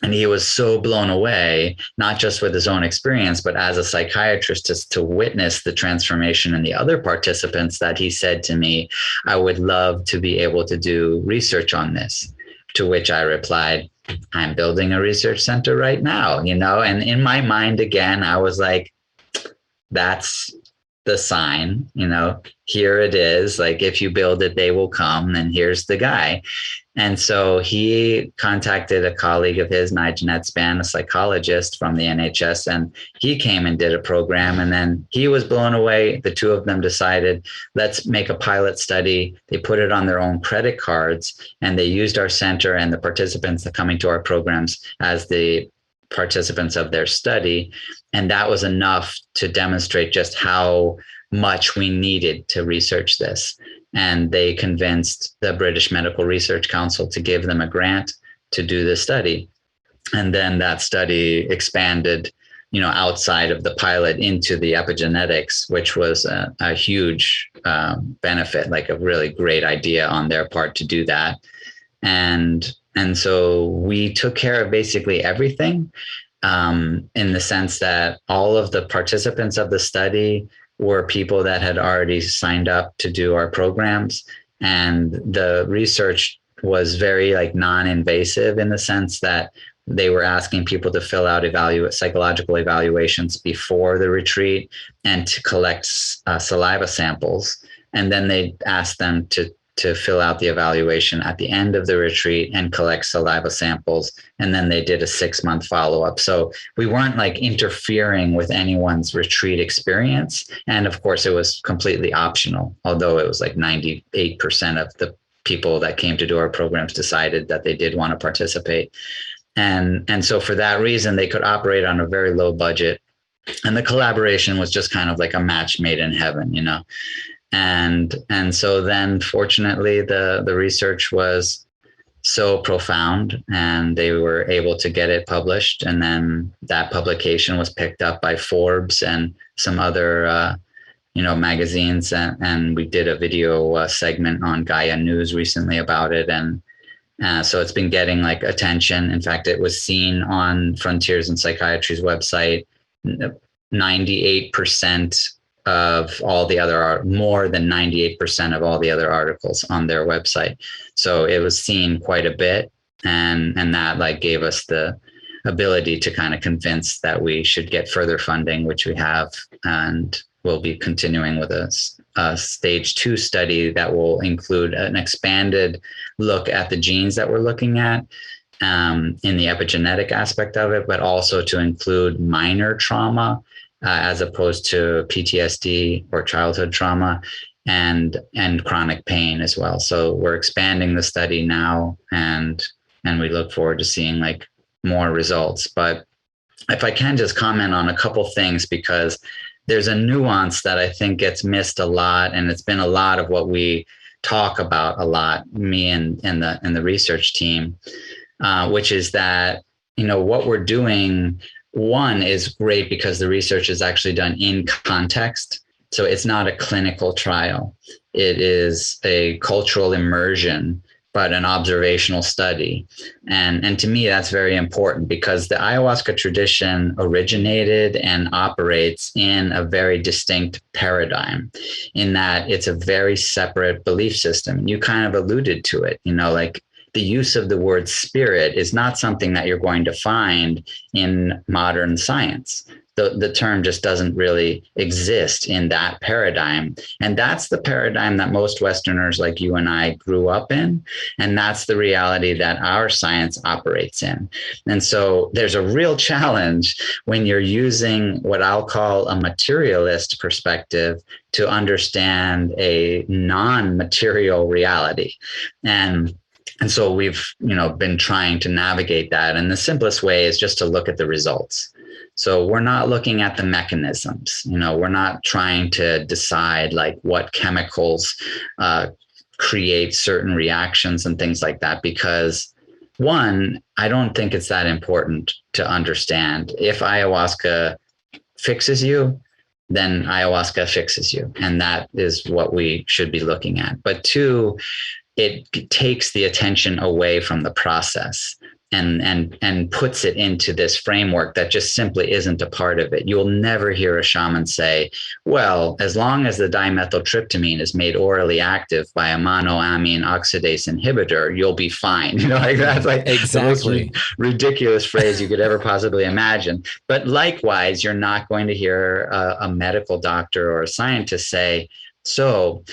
And he was so blown away, not just with his own experience, but as a psychiatrist, to witness the transformation in the other participants, that he said to me, I would love to be able to do research on this. To which I replied, I'm building a research center right now, and in my mind, again, I was like, that's the sign, here it is. Like, if you build it, they will come. And here's the guy. And so he contacted a colleague of his, Nijanette Span, a psychologist from the NHS, and he came and did a program. And then he was blown away. The two of them decided, let's make a pilot study. They put it on their own credit cards, and they used our center and the participants that coming to our programs as the participants of their study. And that was enough to demonstrate just how much we needed to research this. And they convinced the British Medical Research Council to give them a grant to do the study. And then that study expanded outside of the pilot into the epigenetics, which was a huge benefit, like a really great idea on their part to do that. And so we took care of basically everything, in the sense that all of the participants of the study were people that had already signed up to do our programs. And the research was very like non-invasive in the sense that they were asking people to fill out psychological evaluations before the retreat and to collect saliva samples. And then they asked them to fill out the evaluation at the end of the retreat and collect saliva samples. And then they did a 6-month follow-up. So we weren't like interfering with anyone's retreat experience. And of course, it was completely optional, although it was like 98% of the people that came to do our programs decided that they did want to participate. And so for that reason, they could operate on a very low budget. And the collaboration was just kind of like a match made in heaven, And so then fortunately the research was so profound and they were able to get it published. And then that publication was picked up by Forbes and some other magazines. And we did a video segment on Gaia News recently about it. And so it's been getting like attention. In fact, it was seen on Frontiers in Psychiatry's website. 98% of all the other, more than 98% of all the other articles on their website. So it was seen quite a bit. And that like gave us the ability to kind of convince that we should get further funding, which we have. And we'll be continuing with a stage 2 study that will include an expanded look at the genes that we're looking at in the epigenetic aspect of it, but also to include minor trauma as opposed to PTSD or childhood trauma and chronic pain as well. So we're expanding the study now, and we look forward to seeing like more results. But if I can just comment on a couple things, because there's a nuance that I think gets missed a lot, and it's been a lot of what we talk about a lot, me and the research team, which is that what we're doing. One is great because the research is actually done in context. So it's not a clinical trial. It is a cultural immersion, but an observational study. And to me, that's very important because the ayahuasca tradition originated and operates in a very distinct paradigm in that it's a very separate belief system. You kind of alluded to it, like the use of the word spirit is not something that you're going to find in modern science. The term just doesn't really exist in that paradigm. And that's the paradigm that most Westerners like you and I grew up in. And that's the reality that our science operates in. And so there's a real challenge when you're using what I'll call a materialist perspective to understand a non-material reality. And so we've, been trying to navigate that. And the simplest way is just to look at the results. So we're not looking at the mechanisms, we're not trying to decide like what chemicals create certain reactions and things like that, because one, I don't think it's that important to understand. If ayahuasca fixes you, then ayahuasca fixes you. And that is what we should be looking at. But two, it takes the attention away from the process and puts it into this framework that just simply isn't a part of it. You'll never hear a shaman say, well, as long as the dimethyltryptamine is made orally active by a monoamine oxidase inhibitor, you'll be fine. That's like exactly the most ridiculous phrase you could ever possibly imagine. But likewise, you're not going to hear a medical doctor or a scientist say, so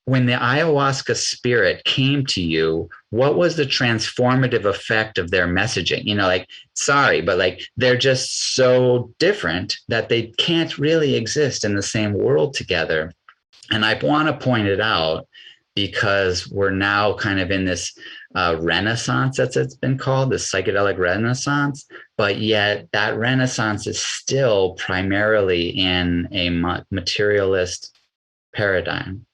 when the ayahuasca spirit came to you, what was the transformative effect of their messaging? Sorry, but they're just so different that they can't really exist in the same world together. And I want to point it out because we're now kind of in this renaissance, as it's been called, the psychedelic renaissance, but yet that renaissance is still primarily in a materialist paradigm.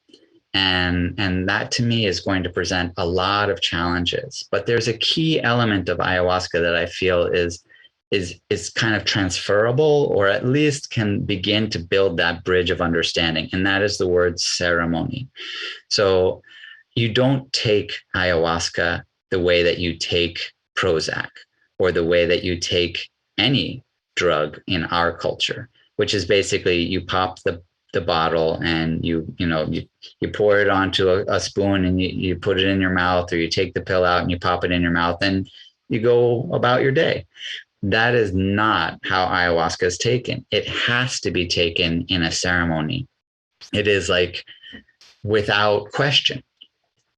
And that to me is going to present a lot of challenges. But there's a key element of ayahuasca that I feel is is kind of transferable, or at least can begin to build that bridge of understanding. And that is the word ceremony. So you don't take ayahuasca the way that you take Prozac or the way that you take any drug in our culture, which is basically you pop the bottle and you pour it onto a spoon and you put it in your mouth, or you take the pill out and you pop it in your mouth and you go about your day. That is not how ayahuasca is taken. It has to be taken in a ceremony. It is like without question.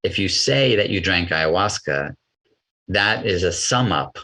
If you say that you drank ayahuasca, that is a sum up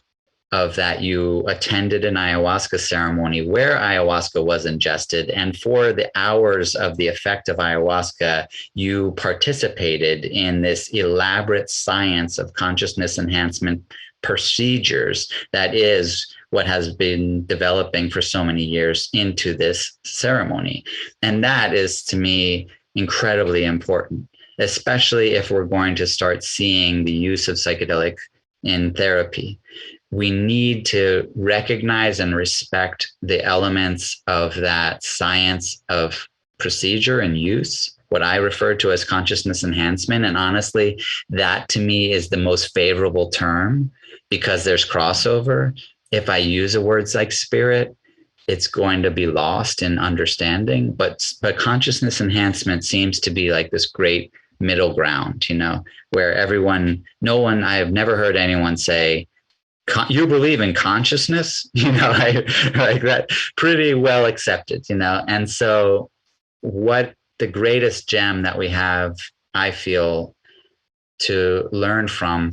of that you attended an ayahuasca ceremony where ayahuasca was ingested, and for the hours of the effect of ayahuasca, you participated in this elaborate science of consciousness enhancement procedures that is what has been developing for so many years into this ceremony. And that is, to me, incredibly important, especially if we're going to start seeing the use of psychedelic in therapy. We need to recognize and respect the elements of that science of procedure and use, what I refer to as consciousness enhancement. And honestly, that to me is the most favorable term, because there's crossover. If I use a word like spirit, it's going to be lost in understanding. But consciousness enhancement seems to be like this great middle ground, where I have never heard anyone say, you believe in consciousness, like that, pretty well accepted, And so what the greatest gem that we have, I feel, to learn from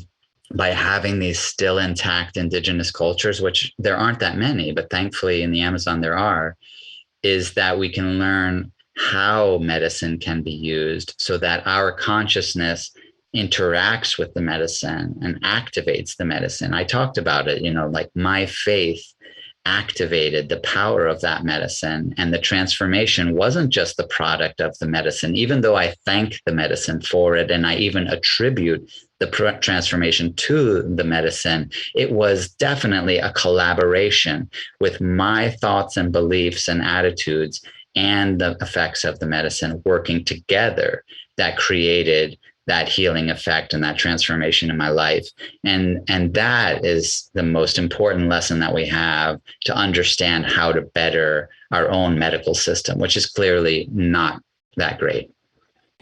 by having these still intact indigenous cultures, which there aren't that many, but thankfully in the Amazon there are, is that we can learn how medicine can be used so that our consciousness interacts with the medicine and activates the medicine. I talked about it, like my faith activated the power of that medicine, and the transformation wasn't just the product of the medicine, even though I thank the medicine for it and I even attribute the transformation to the medicine. It was definitely a collaboration with my thoughts and beliefs and attitudes and the effects of the medicine working together that created that healing effect and that transformation in my life. And that is the most important lesson that we have to understand how to better our own medical system, which is clearly not that great.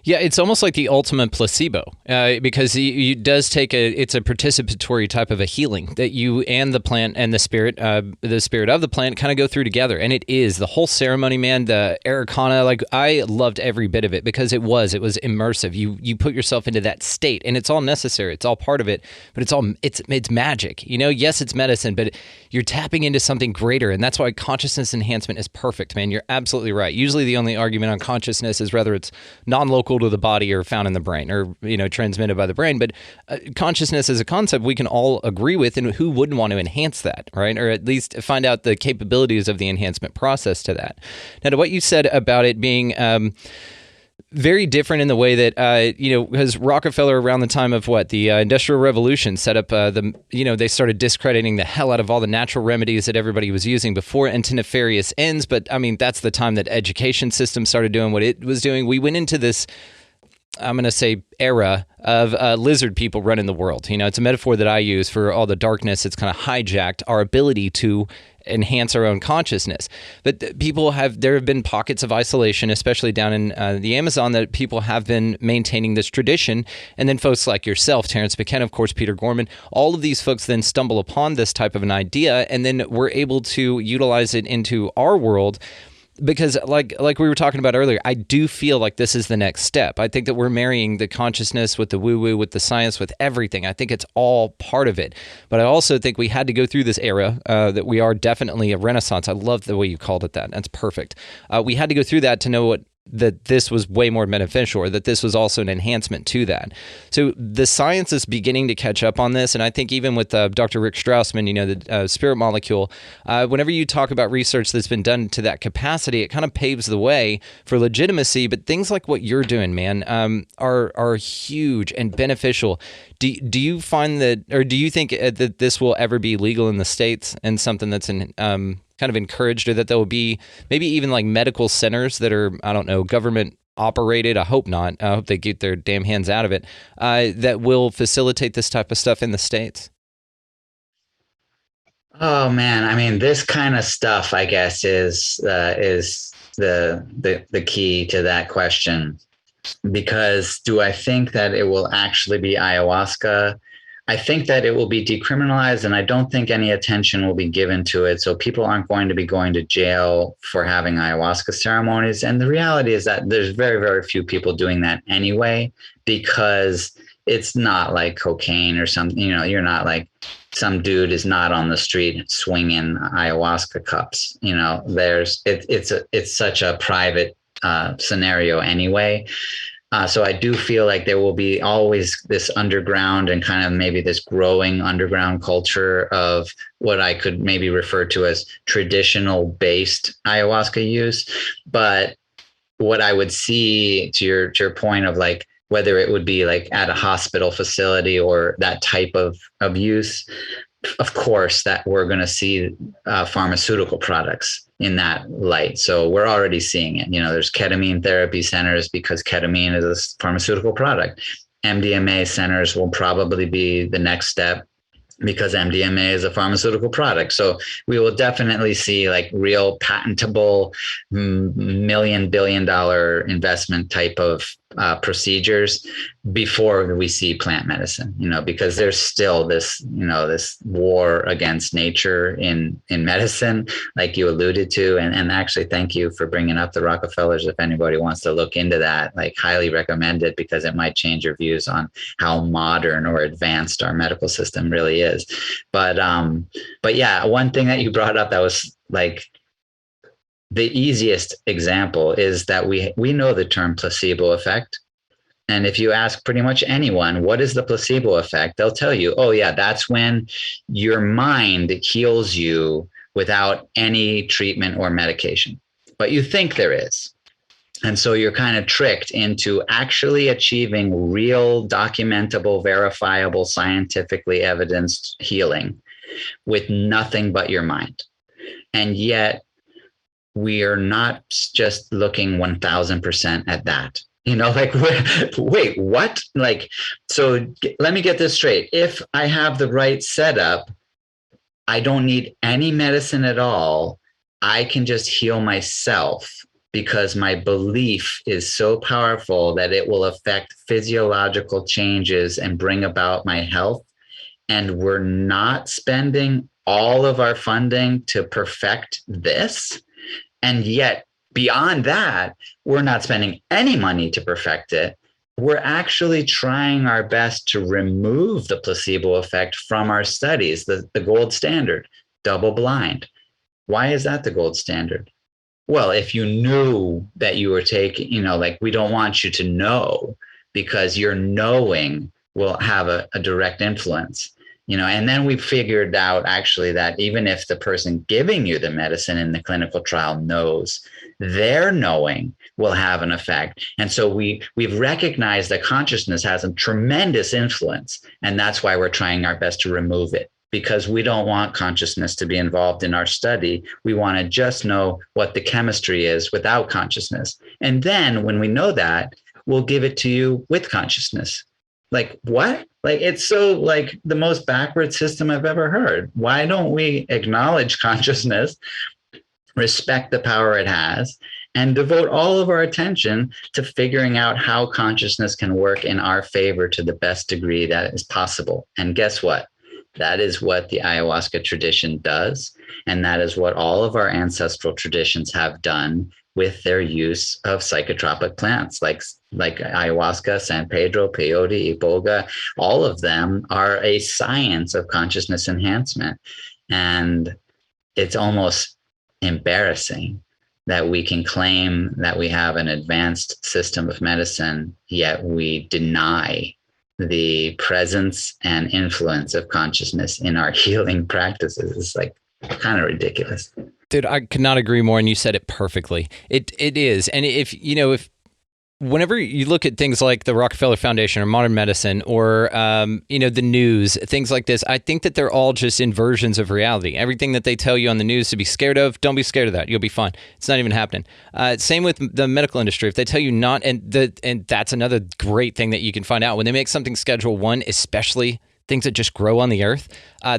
Yeah, it's almost like the ultimate placebo, because it does take it's a participatory type of a healing that you and the plant and the spirit of the plant kind of go through together. And it is the whole ceremony, man, the Arikana, like I loved every bit of it because it was immersive. You put yourself into that state, and it's all necessary. It's all part of it, but it's magic. Yes, it's medicine, but you're tapping into something greater. And that's why consciousness enhancement is perfect, man. You're absolutely right. Usually the only argument on consciousness is whether it's non-local to the body or found in the brain or transmitted by the brain, but consciousness as a concept we can all agree with, and who wouldn't want to enhance that, right? Or at least find out the capabilities of the enhancement process to that. Now, to what you said about it being very different in the way that, because Rockefeller around the time of the Industrial Revolution set up they started discrediting the hell out of all the natural remedies that everybody was using before and to nefarious ends. But I mean, that's the time that education system started doing what it was doing. We went into this, I'm going to say, era of lizard people running the world. It's a metaphor that I use for all the darkness. It's kind of hijacked our ability to enhance our own consciousness. But there have been pockets of isolation, especially down in the Amazon, that people have been maintaining this tradition. And then folks like yourself, Terrence McKenna, of course, Peter Gorman, all of these folks then stumble upon this type of an idea, and then we're able to utilize it into our world. Because like we were talking about earlier, I do feel like this is the next step. I think that we're marrying the consciousness with the woo-woo, with the science, with everything. I think it's all part of it. But I also think we had to go through this era, that we are definitely a renaissance. I love the way you called it that. That's perfect. We had to go through that to know what that this was way more beneficial, or that this was also an enhancement to that. So the science is beginning to catch up on this. And I think even with Dr. Rick Strassman, the spirit molecule, whenever you talk about research that's been done to that capacity, it kind of paves the way for legitimacy. But things like what you're doing, man, are huge and beneficial. Do you find that, or do you think that this will ever be legal in the States, and something that's kind of encouraged, or that there will be maybe even like medical centers that are, I don't know, government operated? I hope not. I hope they get their damn hands out of it, that will facilitate this type of stuff in the States. Oh man, I mean, this kind of stuff, I guess, is the key to that question. Because do I think that it will actually be ayahuasca? I think that it will be decriminalized, and I don't think any attention will be given to it. So people aren't going to be going to jail for having ayahuasca ceremonies. And the reality is that there's very, very few people doing that anyway, because it's not like cocaine or something. You're not like, some dude is not on the street swinging ayahuasca cups. It's such a private scenario anyway. So I do feel like there will be always this underground and kind of maybe this growing underground culture of what I could maybe refer to as traditional based ayahuasca use. But what I would see, to your point of like, whether it would be like at a hospital facility or that type of use, of course, that we're going to see pharmaceutical products in that light. So we're already seeing it. There's ketamine therapy centers because ketamine is a pharmaceutical product. MDMA centers will probably be the next step because MDMA is a pharmaceutical product. So we will definitely see like real patentable $1-billion investment type of procedures before we see plant medicine, because there's still this, this war against nature in medicine, like you alluded to. And actually, thank you for bringing up the Rockefellers. If anybody wants to look into that, like highly recommend it, because it might change your views on how modern or advanced our medical system really is. But yeah, one thing that you brought up that was like, the easiest example is that we know the term placebo effect. And if you ask pretty much anyone, what is the placebo effect? They'll tell you, oh yeah, that's when your mind heals you without any treatment or medication. But you think there is. And so you're kind of tricked into actually achieving real, documentable, verifiable, scientifically evidenced healing with nothing but your mind. And yet, we are not just looking 1000% at that. Wait, what? So let me get this straight. If I have the right setup, I don't need any medicine at all. I can just heal myself because my belief is so powerful that it will affect physiological changes and bring about my health. And we're not spending all of our funding to perfect this. And yet, beyond that, we're not spending any money to perfect it. We're actually trying our best to remove the placebo effect from our studies, the gold standard, double blind. Why is that the gold standard? Well, if you knew that you were taking, we don't want you to know, because your knowing will have a direct influence. And then we figured out actually that even if the person giving you the medicine in the clinical trial knows, their knowing will have an effect. And so we've recognized that consciousness has a tremendous influence. And that's why we're trying our best to remove it, because we don't want consciousness to be involved in our study. We want to just know what the chemistry is without consciousness. And then when we know that, we'll give it to you with consciousness. Like what? Like it's so like the most backward system I've ever heard. Why don't we acknowledge consciousness, respect the power it has, and devote all of our attention to figuring out how consciousness can work in our favor to the best degree that is possible? And guess what? That is what the ayahuasca tradition does. And that is what all of our ancestral traditions have done with their use of psychotropic plants like ayahuasca, San Pedro, peyote, iboga. All of them are a science of consciousness enhancement. And it's almost embarrassing that we can claim that we have an advanced system of medicine, yet we deny the presence and influence of consciousness in our healing practices. It's like kind of ridiculous. Dude, I could not agree more, and you said it perfectly. It is. And if whenever you look at things like the Rockefeller Foundation or modern medicine or, the news, things like this, I think that they're all just inversions of reality. Everything that they tell you on the news to be scared of, don't be scared of that. You'll be fine. It's not even happening. Same with the medical industry. If they tell you not, and that's another great thing that you can find out when they make something Schedule 1, especially things that just grow on the earth,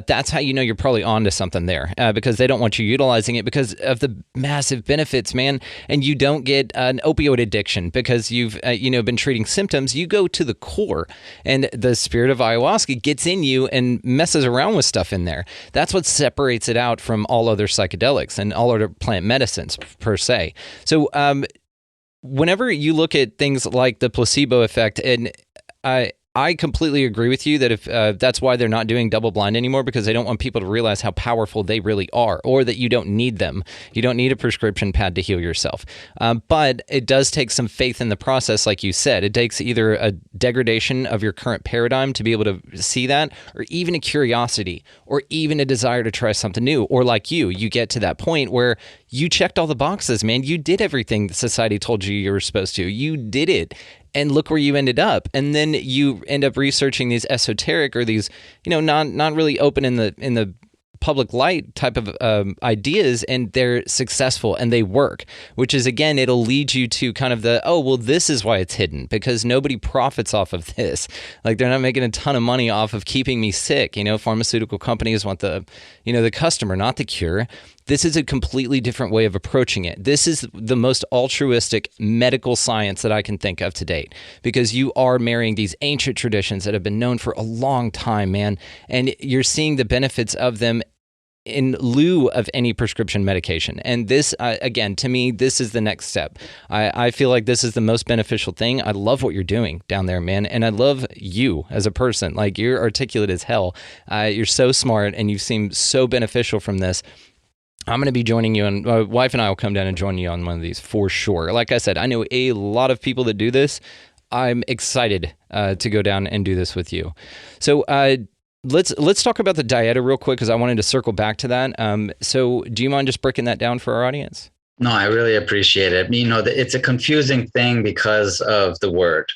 that's how you know you're probably onto something there, because they don't want you utilizing it because of the massive benefits, man. And you don't get an opioid addiction because you've been treating symptoms. You go to the core, and the spirit of ayahuasca gets in you and messes around with stuff in there. That's what separates it out from all other psychedelics and all other plant medicines per se. So whenever you look at things like the placebo effect, and I completely agree with you that if that's why they're not doing double blind anymore, because they don't want people to realize how powerful they really are, or that you don't need them. You don't need a prescription pad to heal yourself. But it does take some faith in the process, like you said. It takes either a degradation of your current paradigm to be able to see that, or even a curiosity, or even a desire to try something new. Or like you get to that point where you checked all the boxes, man. You did everything society told you were supposed to. You did it. And look where you ended up. And then you end up researching these esoteric or these, not really open in the public light type of ideas, and they're successful and they work, which is, again, it'll lead you to kind of this is why it's hidden, because nobody profits off of this. Like, they're not making a ton of money off of keeping me sick. Pharmaceutical companies want the customer, not the cure. This is a completely different way of approaching it. This is the most altruistic medical science that I can think of to date, because you are marrying these ancient traditions that have been known for a long time, man, and you're seeing the benefits of them in lieu of any prescription medication. And this, again, to me, this is the next step. I feel like this is the most beneficial thing. I love what you're doing down there, man. And I love you as a person. Like, you're articulate as hell. You're so smart, and you seem so beneficial from this. I'm going to be joining you, and my wife and I will come down and join you on one of these for sure. Like I said, I know a lot of people that do this. I'm excited to go down and do this with you. So let's talk about the dieta real quick, because I wanted to circle back to that. So do you mind just breaking that down for our audience? No, I really appreciate it. It's a confusing thing because of the word.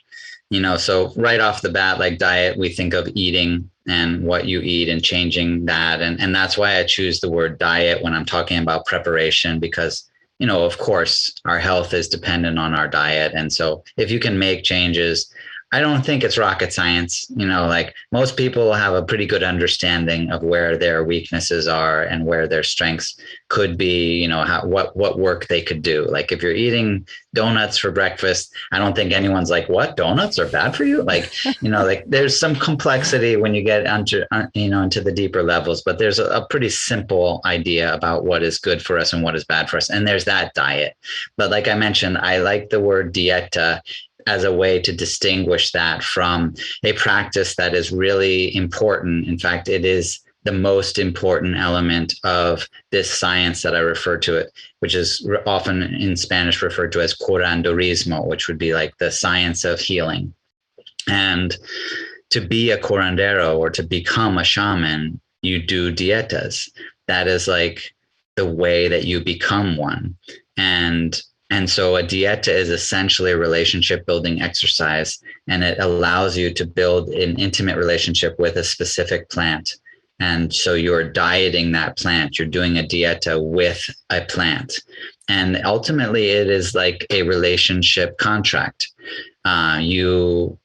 So right off the bat, like diet, we think of eating and what you eat and changing that. And that's why I choose the word diet when I'm talking about preparation, because, of course, our health is dependent on our diet. And so if you can make changes, I don't think it's rocket science. Like, most people have a pretty good understanding of where their weaknesses are and where their strengths could be, what work they could do. Like, if you're eating donuts for breakfast, I don't think anyone's like, what, donuts are bad for you? Like, like, there's some complexity when you get into the deeper levels, but there's a pretty simple idea about what is good for us and what is bad for us. And there's that diet. But like I mentioned, I like the word dieta as a way to distinguish that from a practice that is really important. In fact, it is the most important element of this science that I refer to it, which is often in Spanish referred to as curanderismo, which would be like the science of healing. And to be a curandero, or to become a shaman, you do dietas. That is like the way that you become one. And so a dieta is essentially a relationship building exercise, and it allows you to build an intimate relationship with a specific plant. And so you're dieting that plant. You're doing a dieta with a plant. And ultimately, it is like a relationship contract. You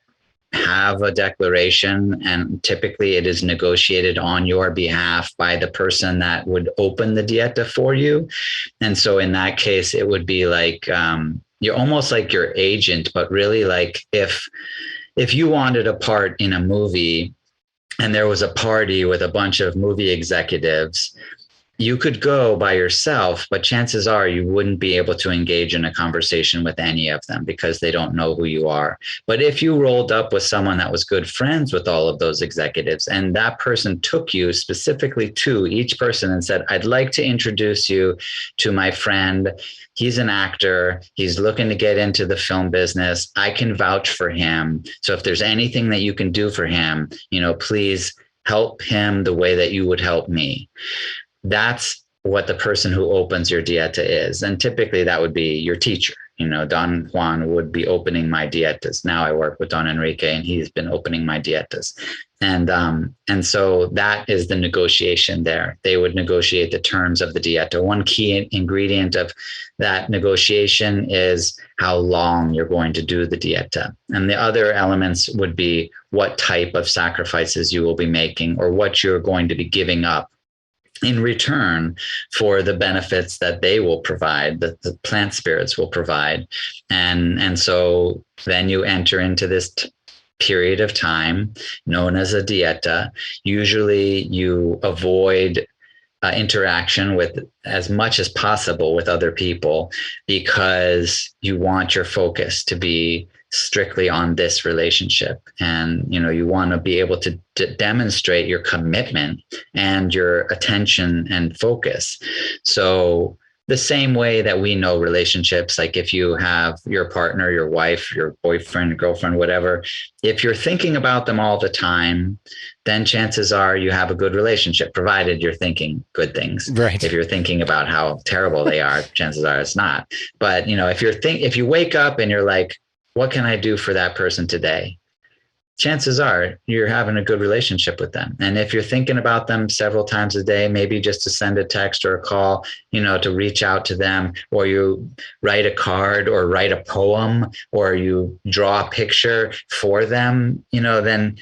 have a declaration, and typically it is negotiated on your behalf by the person that would open the dieta for you. And so in that case, it would be like, you're almost like your agent, but really like if you wanted a part in a movie and there was a party with a bunch of movie executives, you could go by yourself, but chances are you wouldn't be able to engage in a conversation with any of them because they don't know who you are. But if you rolled up with someone that was good friends with all of those executives, and that person took you specifically to each person and said, I'd like to introduce you to my friend. He's an actor. He's looking to get into the film business. I can vouch for him. So if there's anything that you can do for him, please help him the way that you would help me. That's what the person who opens your dieta is. And typically that would be your teacher. Don Juan would be opening my dietas. Now I work with Don Enrique, and he's been opening my dietas. And so that is the negotiation there. They would negotiate the terms of the dieta. One key ingredient of that negotiation is how long you're going to do the dieta. And the other elements would be what type of sacrifices you will be making, or what you're going to be giving up in return for the benefits that they will provide, that the plant spirits will provide. And so then you enter into this period of time known as a dieta. Usually you avoid interaction with as much as possible with other people, because you want your focus to be strictly on this relationship. And, you want to be able to demonstrate your commitment and your attention and focus. So the same way that we know relationships, like if you have your partner, your wife, your boyfriend, girlfriend, whatever, if you're thinking about them all the time, then chances are you have a good relationship, provided you're thinking good things. Right. If you're thinking about how terrible they are, chances are it's not. But, if you wake up and you're like, what can I do for that person today? Chances are you're having a good relationship with them. And if you're thinking about them several times a day, maybe just to send a text or a call, to reach out to them, or you write a card or write a poem, or you draw a picture for them, then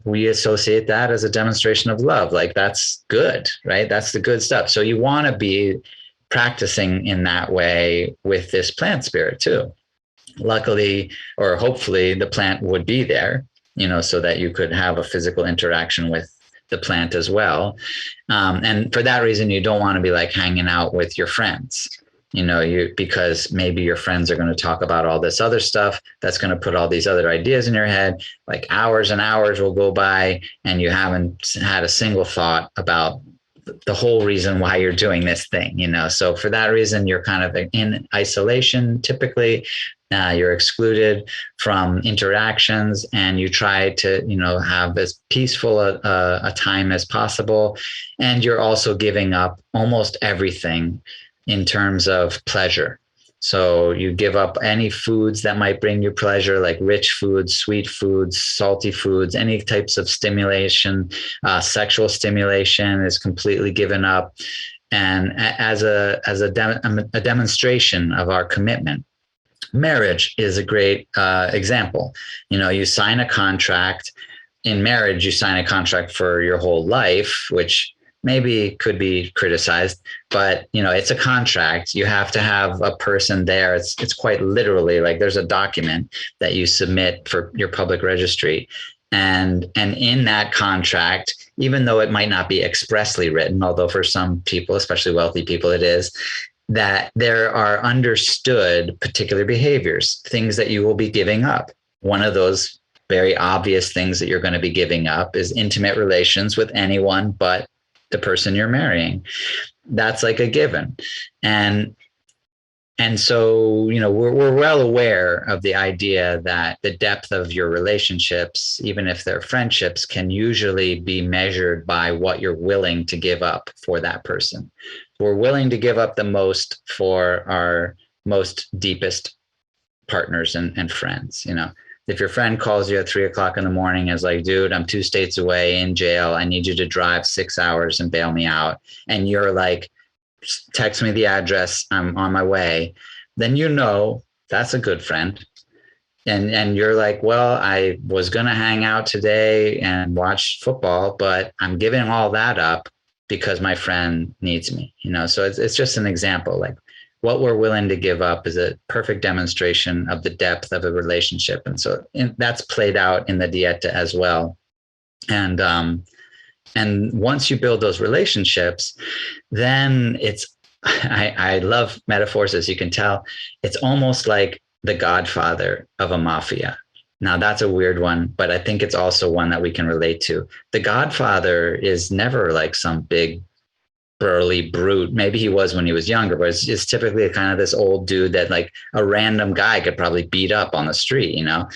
we associate that as a demonstration of love. Like, that's good, right? That's the good stuff. So you want to be practicing in that way with this plant spirit too. Luckily, or hopefully, the plant would be there, so that you could have a physical interaction with the plant as well. And for that reason, you don't want to be like hanging out with your friends, because maybe your friends are going to talk about all this other stuff that's going to put all these other ideas in your head. Like, hours and hours will go by and you haven't had a single thought about the whole reason why you're doing this thing, So for that reason, you're kind of in isolation typically. You're excluded from interactions, and you try to, have as peaceful a time as possible. And you're also giving up almost everything in terms of pleasure. So you give up any foods that might bring you pleasure, like rich foods, sweet foods, salty foods, any types of stimulation. Sexual stimulation is completely given up. And as a demonstration of our commitment. Marriage is a great example. You sign a contract. In marriage, you sign a contract for your whole life, which maybe could be criticized, but it's a contract. You have to have a person there. It's quite literally like there's a document that you submit for your public registry. And in that contract, even though it might not be expressly written, although for some people, especially wealthy people, it is, that there are understood particular behaviors, things that you will be giving up. One of those very obvious things that you're going to be giving up is intimate relations with anyone but the person you're marrying. That's like a given. And so, we're well aware of the idea that the depth of your relationships, even if they're friendships, can usually be measured by what you're willing to give up for that person. We're willing to give up the most for our most deepest partners and friends. If your friend calls you at 3:00 in the morning and is like, dude, I'm 2 states away in jail. I need you to drive 6 hours and bail me out. And you're like, text me the address, I'm on my way. Then that's a good friend. And you're like, well, I was going to hang out today and watch football, but I'm giving all that up because my friend needs me, So it's just an example. Like, what we're willing to give up is a perfect demonstration of the depth of a relationship. And so that's played out in the dieta as well. And And once you build those relationships, then I love metaphors, as you can tell. It's almost like the godfather of a mafia. Now, that's a weird one, but I think it's also one that we can relate to. The godfather is never like some big burly brute. Maybe he was when he was younger, but it's typically kind of this old dude that like a random guy could probably beat up on the street, you know.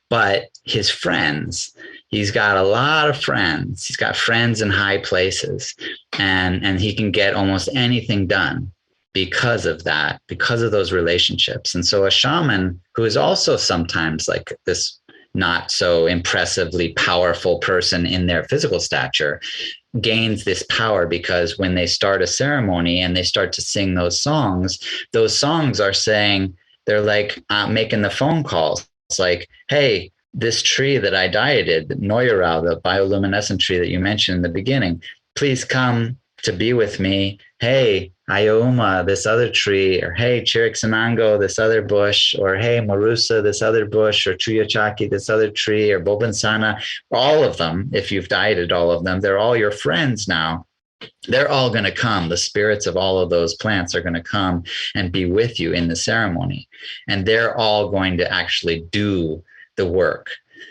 But his friends, he's got a lot of friends. He's got friends in high places, and he can get almost anything done because of that, because of those relationships. And so a shaman who is also sometimes like this not so impressively powerful person in their physical stature gains this power because when they start a ceremony and they start to sing those songs are saying, they're like making the phone calls. It's like, hey, this tree that I dieted, the Noyarao, the bioluminescent tree that you mentioned in the beginning, please come to be with me. Hey, Ayauma, this other tree, or hey, Chiricsanango, this other bush, or hey, Marusa, this other bush, or Chuyachaki, this other tree, or Bobansana, all of them, if you've dieted all of them, they're all your friends now. They're all going to come. The spirits of all of those plants are going to come and be with you in the ceremony. And they're all going to actually do the work.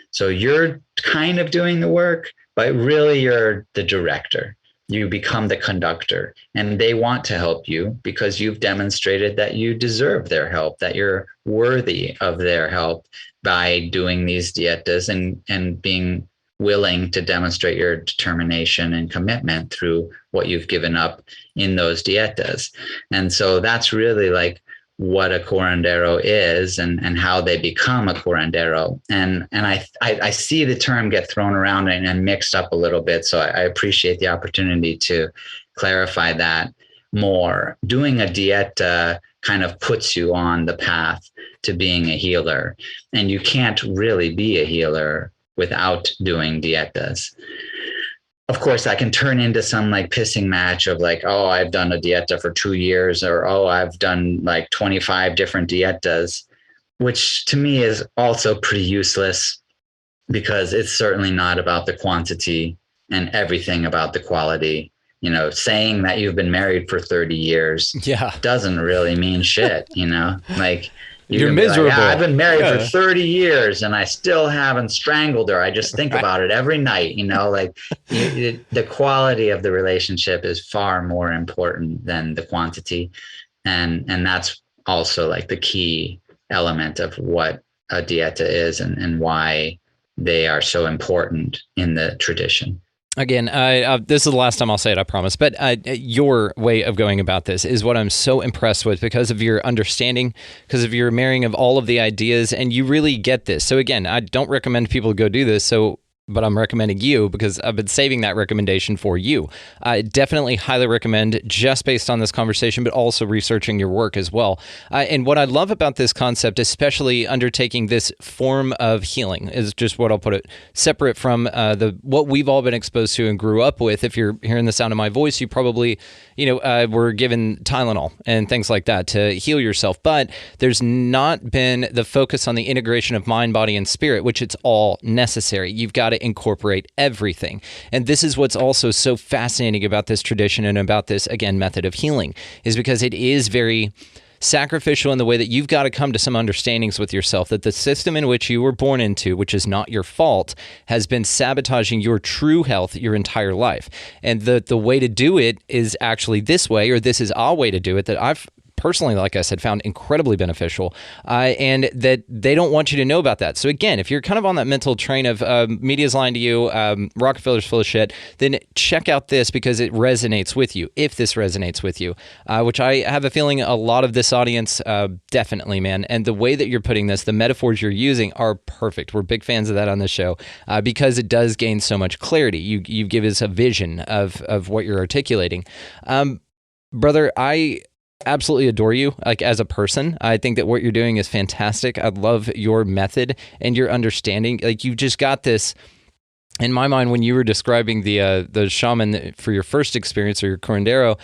So you're kind of doing the work, but really you're the director. You become the conductor, and they want to help you because you've demonstrated that you deserve their help, that you're worthy of their help by doing these dietas and being willing to demonstrate your determination and commitment through what you've given up in those dietas. And so that's really like what a curandero is and how they become a curandero. And I see the term get thrown around and mixed up a little bit. So I appreciate the opportunity to clarify that more. Doing a dieta kind of puts you on the path to being a healer. And you can't really be a healer without doing dietas. Of course, I can turn into some like pissing match of like, oh, I've done a dieta for 2 years, or oh, I've done like 25 different dietas, which to me is also pretty useless because it's certainly not about the quantity and everything about the quality. You know, saying that you've been married for 30 years doesn't really mean shit, you know, like you're miserable. Like, I've been married for 30 years and I still haven't strangled her. I just think about it every night, you know, like the quality of the relationship is far more important than the quantity. And that's also like the key element of what a dieta is and why they are so important in the tradition. Again, this is the last time I'll say it, I promise. But your way of going about this is what I'm so impressed with because of your understanding, because of your marrying of all of the ideas, and you really get this. So again, I don't recommend people to go do this. But I'm recommending you because I've been saving that recommendation for you. I definitely highly recommend just based on this conversation, but also researching your work as well. And what I love about this concept, especially undertaking this form of healing, is just what I'll put it, separate from what we've all been exposed to and grew up with. If you're hearing the sound of my voice, you probably, were given Tylenol and things like that to heal yourself. But there's not been the focus on the integration of mind, body, and spirit, which it's all necessary. You've got to incorporate everything. And this is what's also so fascinating about this tradition and about this, again, method of healing, is because it is very sacrificial in the way that you've got to come to some understandings with yourself that the system in which you were born into, which is not your fault, has been sabotaging your true health your entire life. And the way to do it is actually this way, or this is our way to do it that I've personally, like I said, found incredibly beneficial, and that they don't want you to know about that. So again, if you're kind of on that mental train of media's lying to you, Rockefeller's full of shit, then check out this because it resonates with you, if this resonates with you, which I have a feeling a lot of this audience definitely, man. And the way that you're putting this, the metaphors you're using are perfect. We're big fans of that on this show because it does gain so much clarity. You give us a vision of what you're articulating. Brother, I absolutely adore you, like as a person. I think that what you're doing is fantastic. I love your method and your understanding. Like you've just got this, in my mind, when you were describing the shaman for your first experience or your curandero,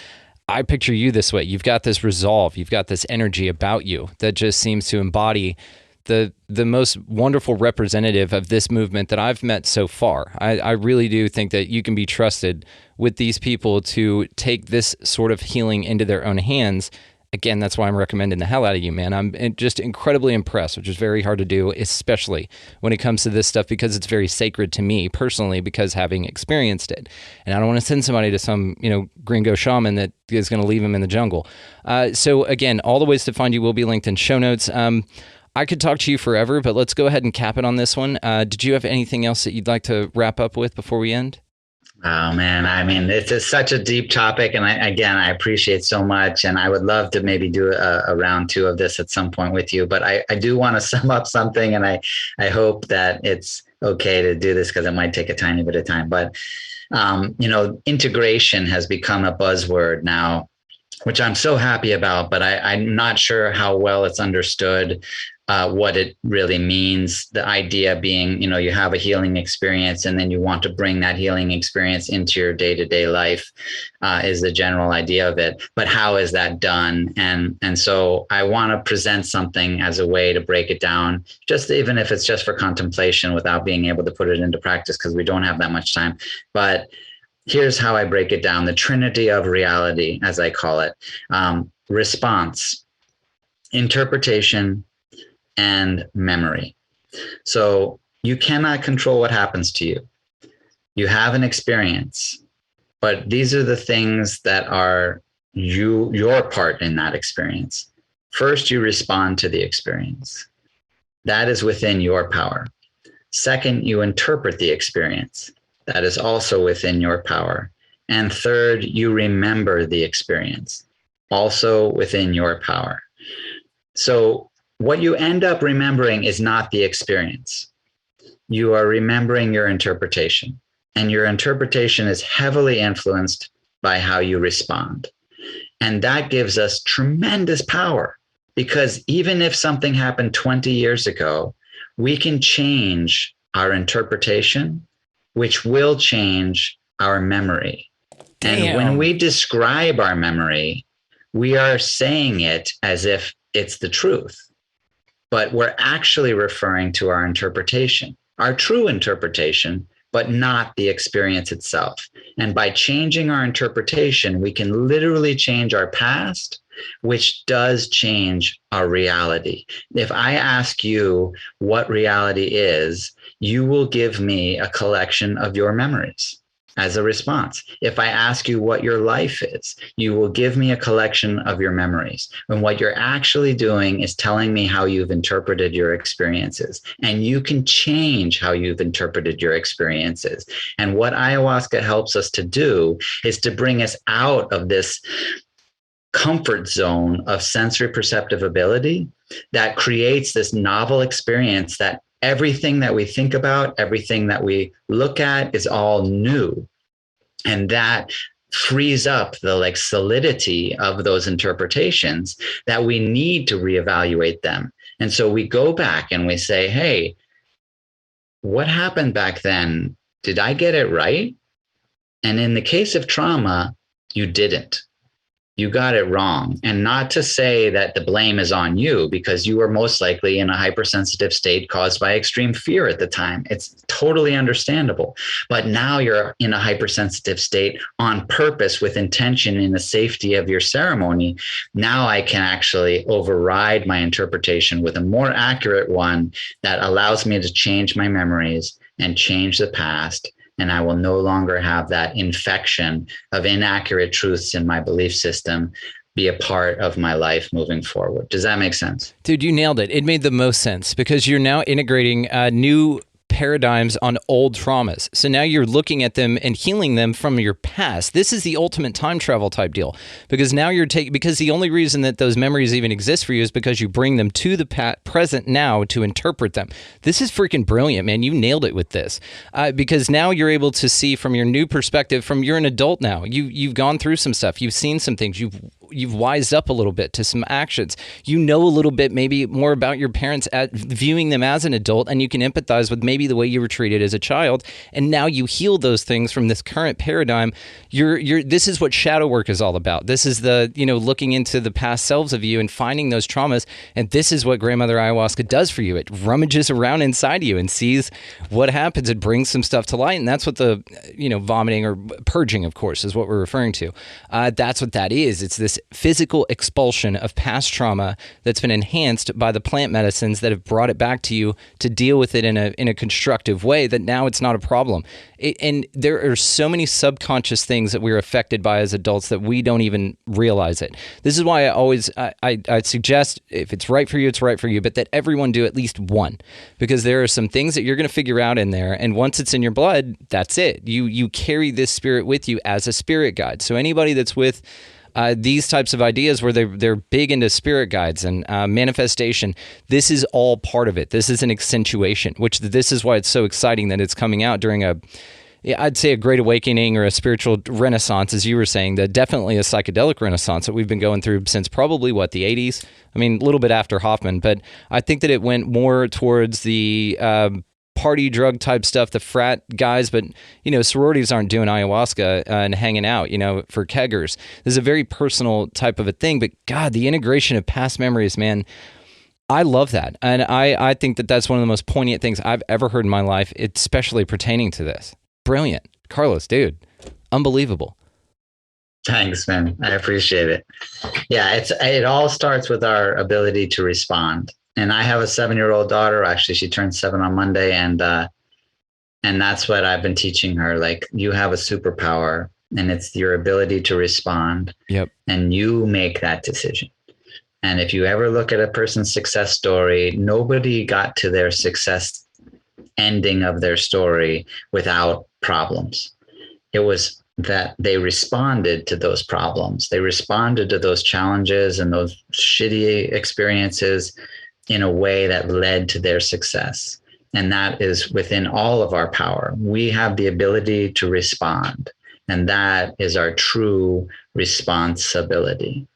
I picture you this way. You've got this resolve. You've got this energy about you that just seems to embody the most wonderful representative of this movement that I've met so far. I really do think that you can be trusted with these people to take this sort of healing into their own hands. Again, that's why I'm recommending the hell out of you, man. I'm just incredibly impressed, which is very hard to do, especially when it comes to this stuff, because it's very sacred to me personally, because having experienced it. And I don't want to send somebody to some, gringo shaman that is going to leave him in the jungle. So again, all the ways to find you will be linked in show notes. I could talk to you forever, but let's go ahead and cap it on this one. Did you have anything else that you'd like to wrap up with before we end? Oh, man. I mean, it's just such a deep topic. And I appreciate so much. And I would love to maybe do a round 2 of this at some point with you. But I do want to sum up something. And I hope that it's okay to do this because it might take a tiny bit of time. But, integration has become a buzzword now, which I'm so happy about. But I'm not sure how well it's understood. What it really means. The idea being, you have a healing experience and then you want to bring that healing experience into your day-to-day life is the general idea of it. But how is that done? And so I want to present something as a way to break it down, just even if it's just for contemplation without being able to put it into practice because we don't have that much time. But here's how I break it down. The Trinity of reality, as I call it. Response, interpretation, and memory. So you cannot control what happens to you. You have an experience, but these are the things that are your part in that experience. First, you respond to the experience. That is within your power. Second, you interpret the experience. That is also within your power. And third, you remember the experience, also within your power. So what you end up remembering is not the experience. You are remembering your interpretation, and your interpretation is heavily influenced by how you respond. And that gives us tremendous power, because even if something happened 20 years ago, we can change our interpretation, which will change our memory. Damn. And when we describe our memory, we are saying it as if it's the truth. But we're actually referring to our interpretation, our true interpretation, but not the experience itself. And by changing our interpretation, we can literally change our past, which does change our reality. If I ask you what reality is, you will give me a collection of your memories as a response. If I ask you what your life is, you will give me a collection of your memories. And what you're actually doing is telling me how you've interpreted your experiences. And you can change how you've interpreted your experiences. And what ayahuasca helps us to do is to bring us out of this comfort zone of sensory perceptive ability that creates this novel experience that everything that we think about, everything that we look at is all new. And that frees up the solidity of those interpretations that we need to reevaluate them. And so we go back and we say, hey, what happened back then? Did I get it right? And in the case of trauma, you didn't. You got it wrong. And not to say that the blame is on you, because you were most likely in a hypersensitive state caused by extreme fear at the time. It's totally understandable. But now you're in a hypersensitive state on purpose with intention in the safety of your ceremony. Now I can actually override my interpretation with a more accurate one that allows me to change my memories and change the past. And I will no longer have that infection of inaccurate truths in my belief system be a part of my life moving forward. Does that make sense? Dude, you nailed it. It made the most sense because you're now integrating new paradigms on old traumas. So now you're looking at them and healing them from your past. This is the ultimate time travel type deal, because now you're because the only reason that those memories even exist for you is because you bring them to the present now to interpret them. This is freaking brilliant, man. You nailed it with this, because now you're able to see from your new perspective. You're an adult now. You've gone through some stuff. You've seen some things. You've you've wised up a little bit to some actions. You know a little bit maybe more about your parents viewing them as an adult, and you can empathize with maybe the way you were treated as a child. And now you heal those things from this current paradigm. This is what shadow work is all about. This is the, looking into the past selves of you and finding those traumas. And this is what grandmother ayahuasca does for you. It rummages around inside you and sees what happens. It brings some stuff to light. And that's what the, vomiting or purging, of course, is what we're referring to. That's what that is. It's this physical expulsion of past trauma that's been enhanced by the plant medicines that have brought it back to you to deal with it in a constructive way, that now it's not a problem. And there are so many subconscious things that we're affected by as adults that we don't even realize it. This is why I suggest, if it's right for you, it's right for you, but that everyone do at least one, because there are some things that you're going to figure out in there. And once it's in your blood, that's it. You carry this spirit with you as a spirit guide. So anybody that's with these types of ideas where they're big into spirit guides and manifestation, this is all part of it. This is an accentuation, which this is why it's so exciting that it's coming out during I'd say a great awakening or a spiritual renaissance, as you were saying, definitely a psychedelic renaissance that we've been going through since probably, the 80s? I mean, a little bit after Hoffman, but I think that it went more towards the party drug type stuff, the frat guys, but sororities aren't doing ayahuasca and hanging out, for keggers. This is a very personal type of a thing, but God, the integration of past memories, man, I love that. And I think that that's one of the most poignant things I've ever heard in my life, especially pertaining to this. Brilliant. Carlos, dude, unbelievable. Thanks, man. I appreciate it. Yeah, it all starts with our ability to respond. And I have a 7-year-old daughter. Actually, she turned 7 on Monday. And that's what I've been teaching her. Like, you have a superpower, and it's your ability to respond. Yep. And you make that decision. And if you ever look at a person's success story, nobody got to their success ending of their story without problems. It was that they responded to those problems. They responded to those challenges and those shitty experiences in a way that led to their success. And that is within all of our power. We have the ability to respond, and that is our true responsibility.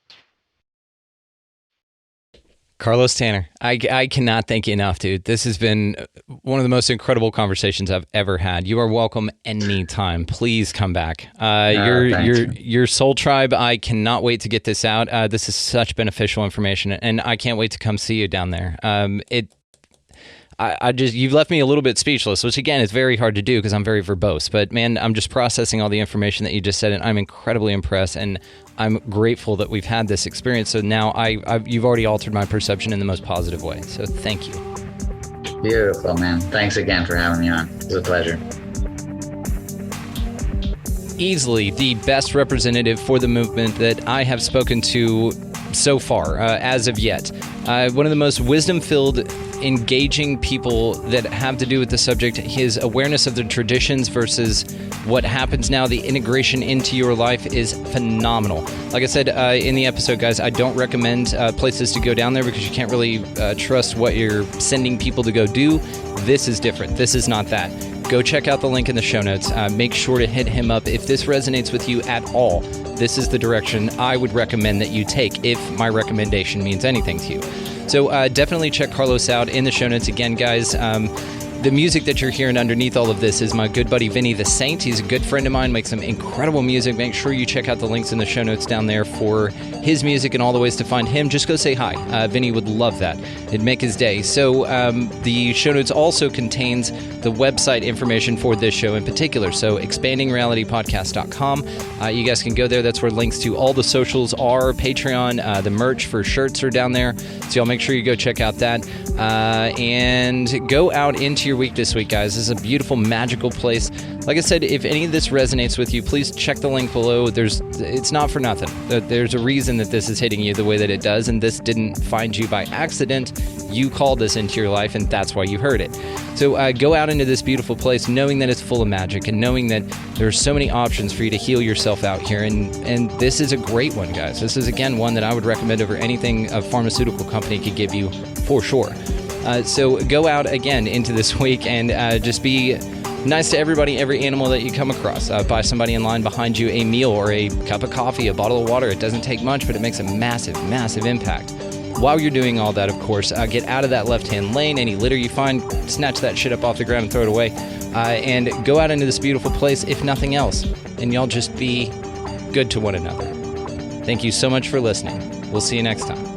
Carlos Tanner, I cannot thank you enough, dude. This has been one of the most incredible conversations I've ever had. You are welcome anytime. Please come back. Your Soul Tribe, I cannot wait to get this out. This is such beneficial information, and I can't wait to come see you down there. You've left me a little bit speechless, which again is very hard to do because I'm very verbose. But man, I'm just processing all the information that you just said, and I'm incredibly impressed, and I'm grateful that we've had this experience. So now you've already altered my perception in the most positive way. So thank you. Beautiful, man. Thanks again for having me on. It was a pleasure. Easily the best representative for the movement that I have spoken to so far, as of yet. One of the most wisdom-filled, engaging people that have to do with the subject. His awareness of the traditions versus what happens now, the integration into your life is phenomenal. Like I said in the episode, guys, I don't recommend places to go down there because you can't really trust what you're sending people to go do. This is different. This is not that. Go check out the link in the show notes. Make sure to hit him up. If this resonates with you at all, this is the direction I would recommend that you take if my recommendation means anything to you. So definitely check Carlos out in the show notes. Again, guys, the music that you're hearing underneath all of this is my good buddy Vinny the Saint. He's a good friend of mine, makes some incredible music. Make sure you check out the links in the show notes down there for his music and all the ways to find him. Just go say hi. Vinny would love that. It'd make his day. So the show notes also contains the website information for this show in particular. So expandingrealitypodcast.com. You guys can go there. That's where links to all the socials are. Patreon, the merch for shirts are down there. So y'all make sure you go check out that. And go out into your week this week, guys. This is a beautiful, magical place. Like I said, if any of this resonates with you, please check the link below. It's not for nothing. There's a reason that this is hitting you the way that it does, and this didn't find you by accident. You called this into your life, and that's why you heard it. So go out into this beautiful place knowing that it's full of magic and knowing that there are so many options for you to heal yourself out here. And this is a great one, guys. This is, again, one that I would recommend over anything a pharmaceutical company could give you for sure. So go out again into this week and just be Nice to everybody, every animal that you come across. Buy somebody in line behind you a meal or a cup of coffee, a bottle of water. It doesn't take much, but it makes a massive, massive impact. While you're doing all that, of course, get out of that left-hand lane. Any litter you find, snatch that shit up off the ground and throw it away. And go out into this beautiful place, if nothing else. And y'all just be good to one another. Thank you so much for listening. We'll see you next time.